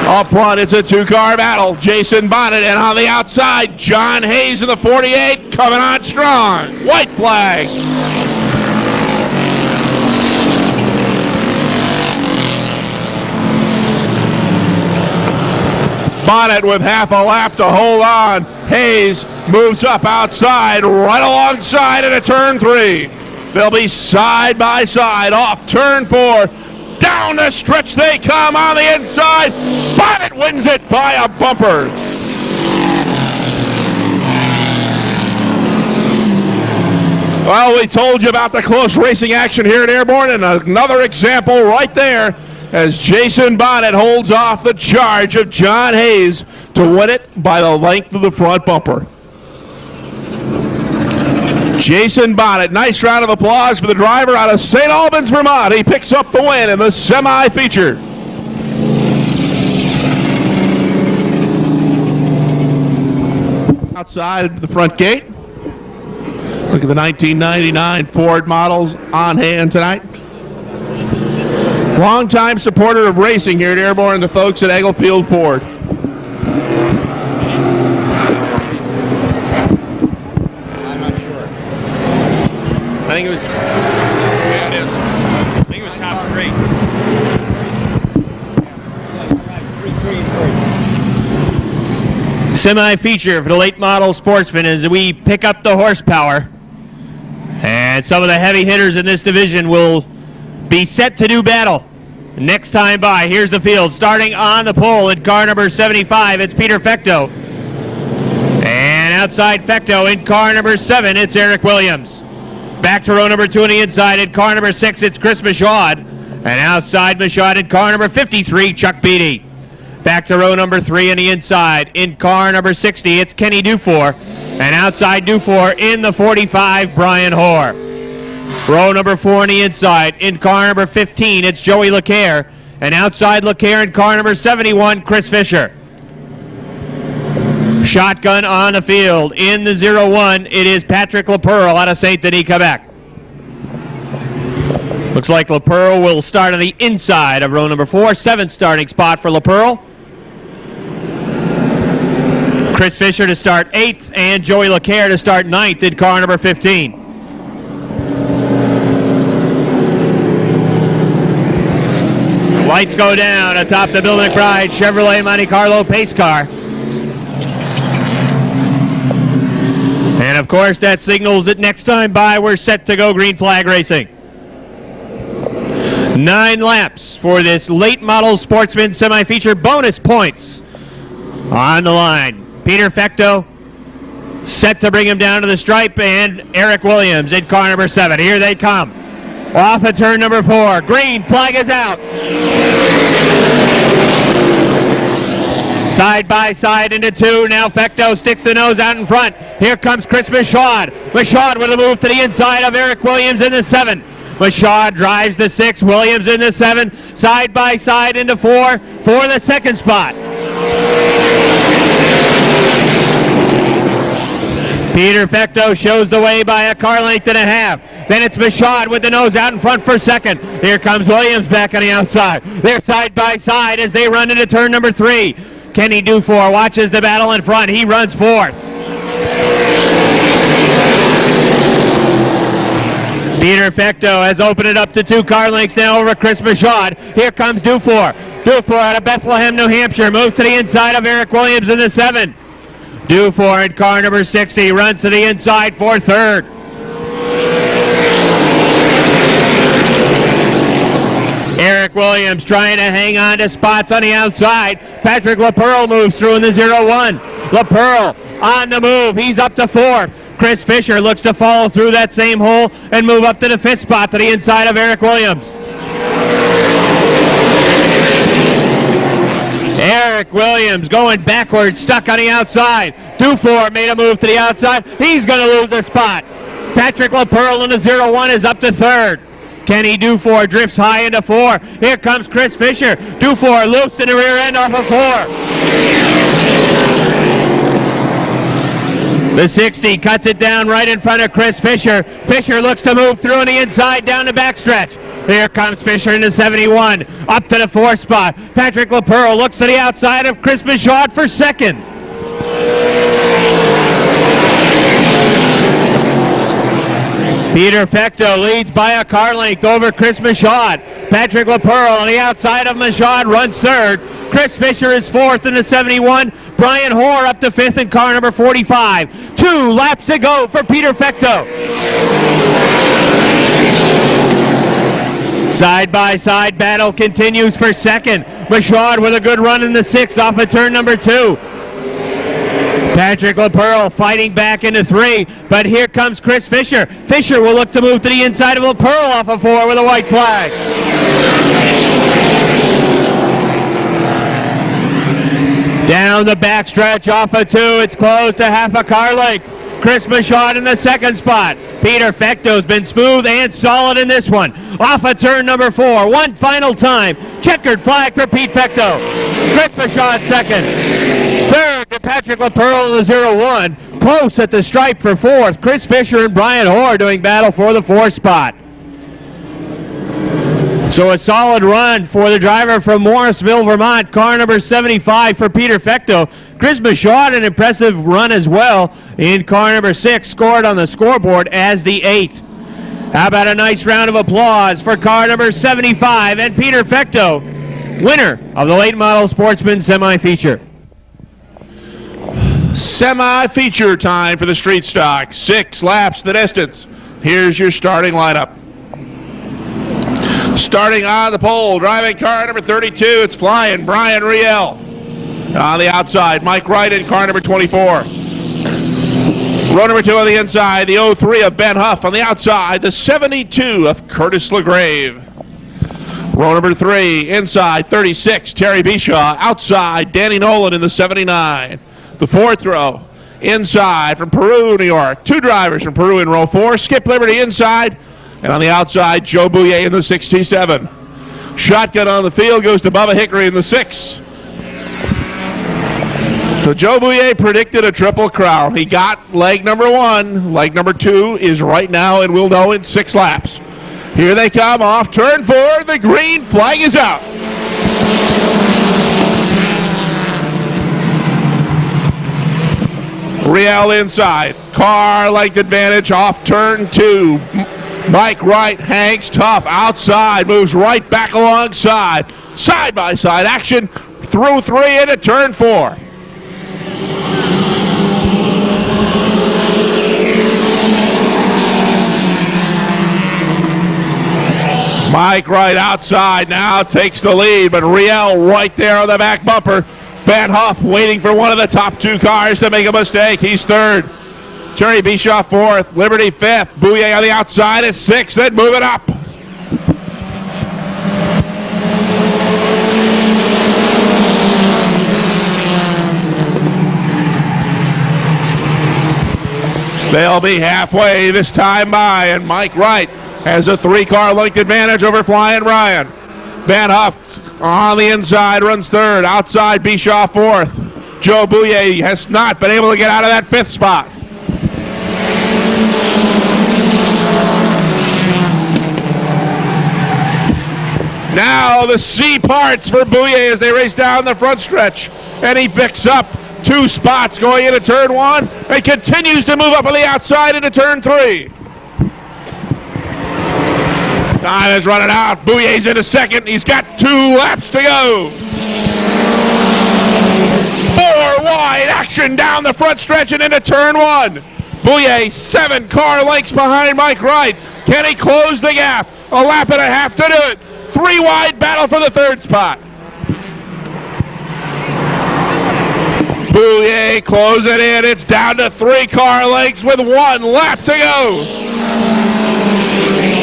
Up front, it's a two-car battle. Jason Bonnet, and on the outside, John Hayes in the 48 coming on strong. White flag. Bonnet with half a lap to hold on. Hayes moves up outside, right alongside into turn 3. They'll be side by side off turn 4. Down the stretch they come on the inside. Bonnet wins it by a bumper. Well, we told you about the close racing action here at Airborne, and another example right there as Jason Bonnet holds off the charge of John Hayes to win it by the length of the front bumper. Jason Bonnet, nice round of applause for the driver out of St. Albans, Vermont. He picks up the win in the semi-feature. Outside the front gate. Look at the 1999 Ford models on hand tonight. Longtime supporter of racing here at Airborne, the folks at Englefield Ford. I think it was. Yeah, it is. I think it was top 3. Semi-feature for the late model sportsman as we pick up the horsepower. And some of the heavy hitters in this division will be set to do battle. Next time by, here's the field. Starting on the pole in car number 75, it's Peter Fecto. And outside Fecto in car number 7, it's Eric Williams. Back to row number 2 on the inside. In car number 6, it's Chris Michaud. And outside Michaud in car number 53, Chuck Beatty. Back to row number 3 on the inside. In car number 60, it's Kenny Dufour. And outside Dufour in the 45, Brian Hoare. Row number 4 on the inside. In car number 15, it's Joey LeCaire. And outside LeCaire in car number 71, Chris Fisher. Shotgun on the field. In the 0-1, it is Patrick LaPearl out of St. Denis, Quebec. Looks like LaPearl will start on the inside of row number 4. 7th starting spot for LaPearl. Chris Fisher to start 8th, and Joey LeCaire to start 9th in car number 15. Lights go down atop the Bill McBride Chevrolet Monte Carlo pace car. And of course that signals that next time by we're set to go green flag racing. 9 laps for this late model sportsman semi-feature. Bonus points on the line. Peter Fecto set to bring him down to the stripe, and Eric Williams in car number 7. Here they come. Off of turn number 4. Green flag is out. Side by side into 2. Now Fecto sticks the nose out in front. Here comes Chris Michaud. Michaud with a move to the inside of Eric Williams in the 7. Michaud drives the 6. Williams in the 7. Side by side into 4 for the second spot. Peter Fecto shows the way by a car length and a half. Then it's Michaud with the nose out in front for second. Here comes Williams back on the outside. They're side by side as they run into turn number 3. Kenny Dufour watches the battle in front. He runs 4th. Peter Fecto has opened it up to 2 car lengths now over Chris Michaud. Here comes Dufour. Dufour out of Bethlehem, New Hampshire. Moves to the inside of Eric Williams in the 7. Dufour in car number 60 runs to the inside for 3rd. Eric Williams trying to hang on to spots on the outside. Patrick LaPearl moves through in the 0-1. LaPearl on the move. He's up to 4th. Chris Fisher looks to follow through that same hole and move up to the 5th spot to the inside of Eric Williams. Eric Williams going backwards, stuck on the outside. Dufour made a move to the outside. He's going to lose the spot. Patrick LaPearl in the 0-1 is up to third. Kenny Dufour drifts high into 4. Here comes Chris Fisher. Dufour loose in the rear end off of 4. The 60 cuts it down right in front of Chris Fisher. Fisher looks to move through on the inside down the backstretch. Here comes Fisher in the 71, up to the 4 spot. Patrick LaPearl looks to the outside of Chris Michaud for second. Peter Fecto leads by a car length over Chris Michaud. Patrick LaPearl on the outside of Michaud runs third. Chris Fisher is fourth in the 71. Brian Hoare up to fifth in car number 45. 2 laps to go for Peter Fecto. Side-by-side battle continues for second. Michaud with a good run in the 6 off of turn number 2. Patrick LaPearl fighting back into 3, but here comes Chris Fisher. Fisher will look to move to the inside of LaPearl off of 4 with a white flag. Down the backstretch off of 2, it's closed to half a car length. Chris Michaud in the 2nd spot. Peter Fecto's been smooth and solid in this one. Off of turn number 4, one final time. Checkered flag for Pete Fecto. Chris Michaud second. Third to Patrick LaPearl in the 0-1. Close at the stripe for 4th. Chris Fisher and Brian Hoare doing battle for the 4th spot. So a solid run for the driver from Morrisville, Vermont, car number 75 for Peter Fecto. Chris Michaud, an impressive run as well in car number 6, scored on the scoreboard as the 8th. How about a nice round of applause for car number 75 and Peter Fecto, winner of the late model sportsman semi-feature. Semi-feature time for the street stock. 6 laps the distance. Here's your starting lineup. Starting on the pole, driving car number 32, it's flying Brian Riel. On the outside, Mike Wright in car number 24. Row number 2 on the inside, the 03 of Ben Huff. On the outside, the 72 of Curtis LaGrave. Row number 3, inside, 36, Terry Bishaw. Outside, Danny Nolan in the 79. The 4th row, inside from Peru, New York. 2 drivers from Peru in row 4. Skip Liberty inside. And on the outside, Joe Bouye in the 67. Shotgun on the field goes to Bubba Hickory in the 6. So Joe Bouye predicted a triple crown. He got leg number 1. Leg number 2 is right now and will know in 6 laps. Here they come off turn 4. The green flag is out. Riel inside. Car length advantage off turn 2. Mike Wright hangs tough outside, moves right back alongside. Side-by-side action through 3 into turn 4. Mike Wright outside now takes the lead, but Riel right there on the back bumper. Ben Huff waiting for one of the top 2 cars to make a mistake. He's 3rd. Terry Bishaw 4th, Liberty 5th, Bouye on the outside is 6th, then moving up. They'll be halfway this time by, and Mike Wright has a 3-car length advantage over Flying Ryan. Van Huff on the inside runs 3rd, outside Bishaw 4th. Joe Bouye has not been able to get out of that 5th spot. Now the C parts for Bouye as they race down the front stretch. And he picks up 2 spots going into turn 1 and continues to move up on the outside into turn 3. Time is running out. Bouye's into 2nd. He's got 2 laps to go. 4 wide action down the front stretch and into turn 1. Bouye 7 car lengths behind Mike Wright. Can he close the gap? A lap and a half to do it. 3 wide battle for the 3rd spot. Bouye closing in. It's down to 3 car lengths with 1 lap to go.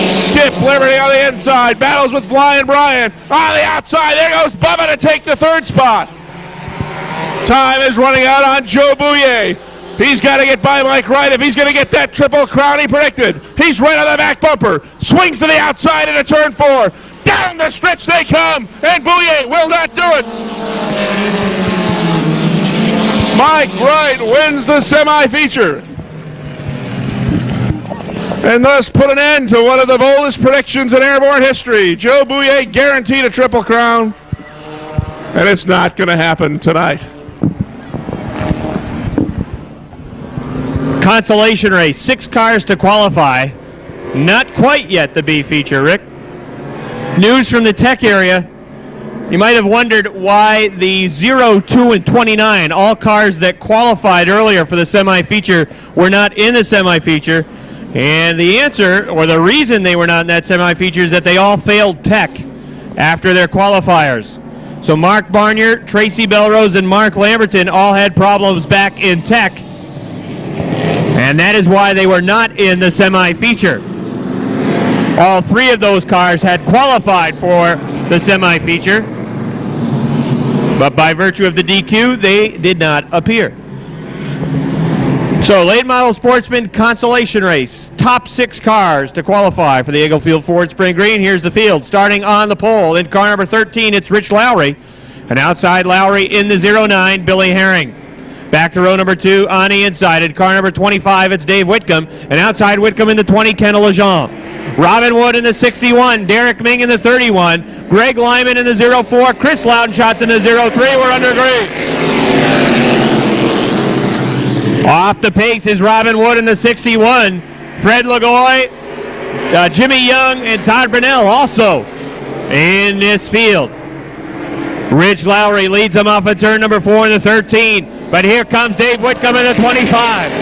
Skip Liberty on the inside. Battles with Flying Brian. On the outside, there goes Bubba to take the 3rd spot. Time is running out on Joe Bouye. He's got to get by Mike Wright if he's going to get that Triple Crown he predicted. He's right on the back bumper. Swings to the outside into turn 4. Down the stretch they come, and Bouye will not do it. Mike Wright wins the semi-feature, and thus put an end to one of the boldest predictions in Airborne history. Joe Bouye guaranteed a Triple Crown, and it's not going to happen tonight. Consolation race, 6 cars to qualify. Not quite yet the B feature, Rick. News from the tech area. You might have wondered why the 0, 2, and 29, all cars that qualified earlier for the semi-feature, were not in the semi-feature. And the answer, or the reason they were not in that semi-feature, is that they all failed tech after their qualifiers. So Mark Barnier, Tracy Belrose, and Mark Lamberton all had problems back in tech. And that is why they were not in the semi-feature. All 3 of those cars had qualified for the semi-feature, but by virtue of the DQ, they did not appear. So, late model sportsman consolation race. Top 6 cars to qualify for the Eaglefield Ford Spring Green. Here's the field. Starting on the pole, in car number 13, it's Rich Lowry. And outside Lowry in the 09, Billy Herring. Back to row number 2 on the inside. In car number 25, it's Dave Whitcomb. And outside Whitcomb in the 20, Kendall Lejean. Robin Wood in the 61, Derek Ming in the 31, Greg Lyman in the 04, Chris Loudenschatz in the 03. We're under green. Off the pace is Robin Wood in the 61, Fred Lagoy, Jimmy Young, and Todd Brunell also in this field. Rich Lowry leads them off at turn number 4 in the 13, but here comes Dave Whitcomb in the 25.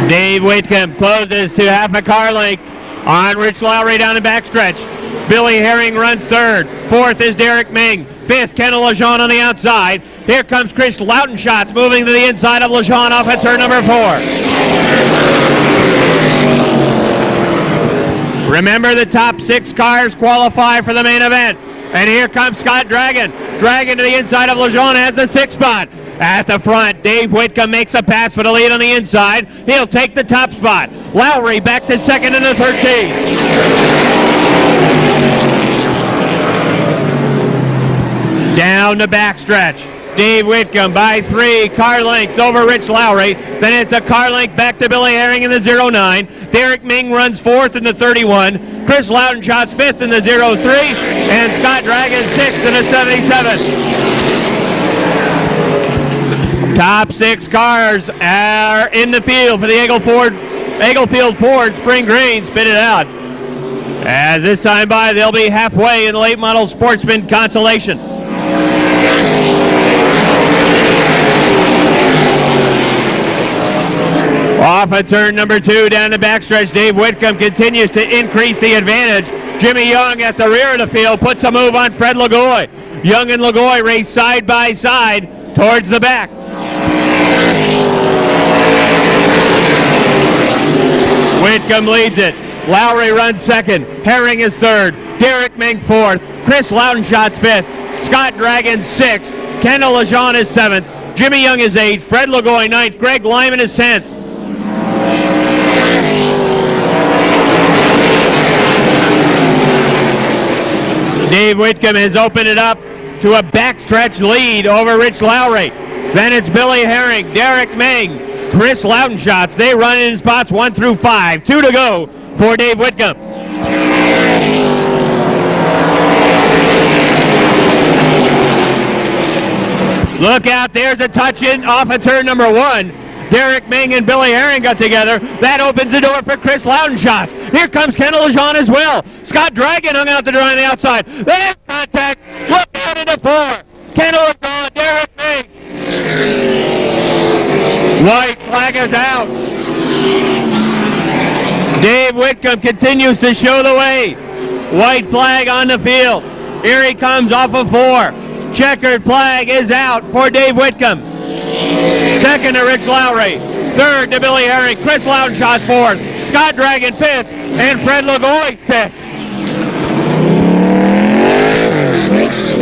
Dave Whitcomb closes to half a car length on Rich Lowry down the backstretch. Billy Herring runs 3rd. 4th is Derek Ming. 5th, Kendall Lejean on the outside. Here comes Chris Loudenschatz moving to the inside of Lejean off at turn number 4. Remember, the top 6 cars qualify for the main event. And here comes Scott Dragon. Dragon to the inside of Lejean has the 6th spot. At the front, Dave Whitcomb makes a pass for the lead on the inside. He'll take the top spot. Lowry back to 2nd in the 13. Down the backstretch. Dave Whitcomb by 3 car lengths over Rich Lowry. Then it's a car length back to Billy Herring in the 09. Derek Ming runs 4th in the 31. Chris Loudenschatz 5th in the 03. And Scott Dragon 6th in the 77. Top 6 cars are in the field for the Eaglefield Ford Spring Green. Spin it out. As this time by, they'll be halfway in the late model sportsman consolation. Off at turn number 2 down the backstretch, Dave Whitcomb continues to increase the advantage. Jimmy Young at the rear of the field puts a move on Fred Lagoy. Young and Lagoy race side by side towards the back. Whitcomb leads it. Lowry runs 2nd. Herring is 3rd. Derek Ming 4th. Chris Loudenschatz 5th. Scott Dragon 6th. Kendall Lejean is 7th. Jimmy Young is 8th. Fred Lagoy 9th. Greg Lyman is 10th. Dave Whitcomb has opened it up to a backstretch lead over Rich Lowry. Then it's Billy Herring, Derek Ming, Chris Loudenschatz. They run in spots 1 through 5. 2 to go for Dave Whitcomb. Look out, there's a touch in off of turn number 1. Derek Ming and Billy Herring got together. That opens the door for Chris Loudenschatz. Here comes Kendall Lejean as well. Scott Dragon hung out the door on the outside. There's contact. Look out into 4. Kendall Lejean, Derek Ming. White flag is out. Dave Whitcomb continues to show the way. White flag on the field. Here he comes off of 4. Checkered flag is out for Dave Whitcomb. 2nd to Rich Lowry. 3rd to Billy Herring. Chris Loudenschatz 4th. Scott Dragon 5th. And Fred Lagoy 6th.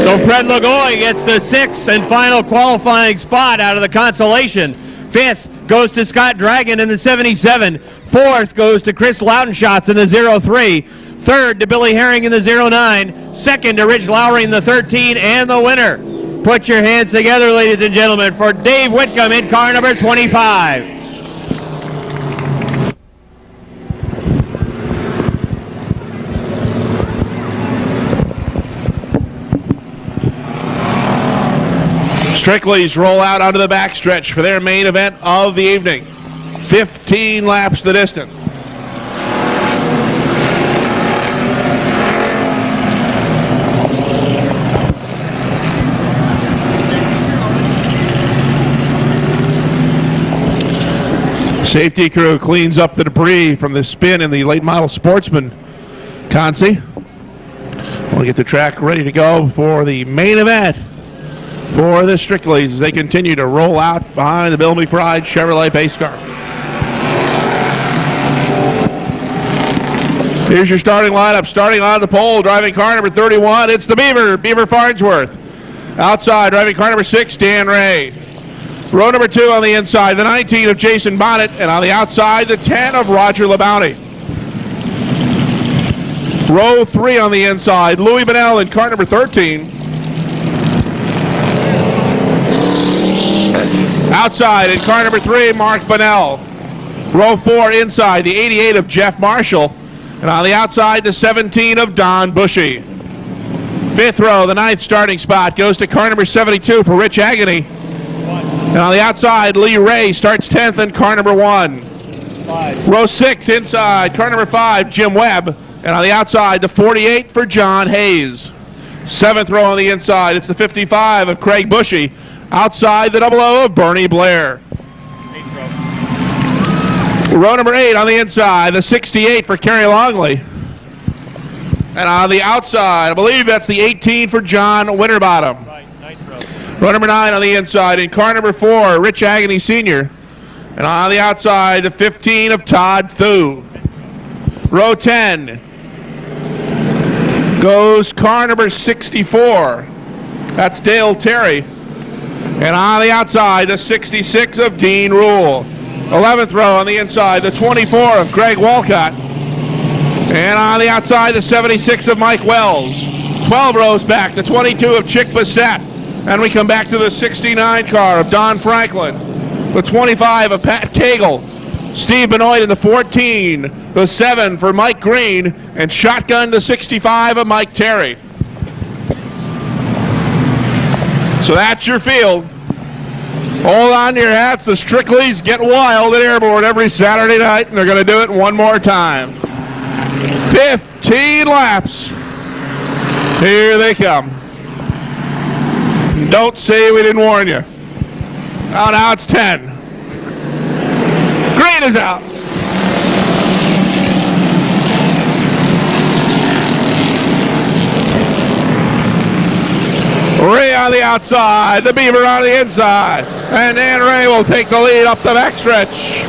So Fred Lagoy gets the 6th and final qualifying spot out of the consolation. 5th goes to Scott Dragon in the 77. 4th goes to Chris Loudenshots in the 03. 3rd to Billy Herring in the 09. 2nd to Rich Lowry in the 13. And the winner. Put your hands together, ladies and gentlemen, for Dave Whitcomb in car number 25. Strictly's roll out onto the backstretch for their main event of the evening. 15 laps the distance. Safety crew cleans up the debris from the spin in the late model Sportsman Consi. We'll get the track ready to go for the main event for the Strickleys as they continue to roll out behind the Bill McBride Chevrolet pace car. Here's your starting lineup. Starting on the pole, driving car number 31, it's the Beaver Farnsworth. Outside, driving car number 6, Dan Ray. Row number 2 on the inside, the 19 of Jason Bonnet, and on the outside, the 10 of Roger LeBounty. Row 3 on the inside, Louis Bonnell in car number 13. Outside in car number 3, Mark Bonnell. Row 4 inside, the 88 of Jeff Marshall. And on the outside, the 17 of Don Bushy. 5th row, the 9th starting spot, goes to car number 72 for Rich Agony. And on the outside, Lee Ray starts 10th in car number 1. Row 6 inside, car number 5, Jim Webb. And on the outside, the 48 for John Hayes. 7th row on the inside, it's the 55 of Craig Bushy. Outside, the 00 of Bernie Blair. Row number 8 on the inside, the 68 for Kerry Longley. And on the outside, I believe that's the 18 for John Winterbottom. Row number 9 on the inside, in car number 4, Rich Agony Sr. And on the outside, the 15 of Todd Thu. Row 10 goes car number 64. That's Dale Terry. And on the outside, the 66 of Dean Rule. 11th row on the inside, the 24 of Greg Walcott. And on the outside, the 76 of Mike Wells. 12 rows back, the 22 of Chick Bissett. And we come back to the 69 car of Don Franklin. The 25 of Pat Cagle. Steve Benoit in the 14. The 7 for Mike Green. And shotgun the 65 of Mike Terry. So that's your field. Hold on to your hats. The Strickleys get wild at Airborne every Saturday night, and they're going to do it one more time. 15 laps. Here they come. Don't say we didn't warn you. Oh, now it's 10. Green is out. Ray on the outside, the Beaver on the inside, and Dan Ray will take the lead up the backstretch.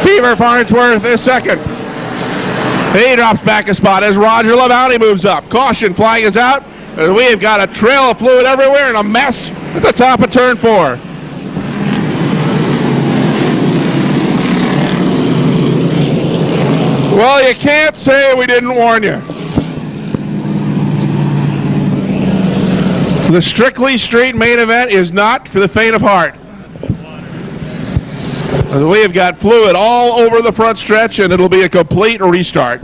Beaver Farnsworth is second. He drops back a spot as Roger LeBounty moves up. Caution flag is out. We have got a trail of fluid everywhere and a mess at the top of turn 4. Well, you can't say we didn't warn you. The Strictly Street main event is not for the faint of heart. We have got fluid all over the front stretch, and it'll be a complete restart.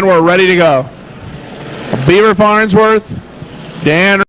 we're ready to go. Beaver Farnsworth, Dan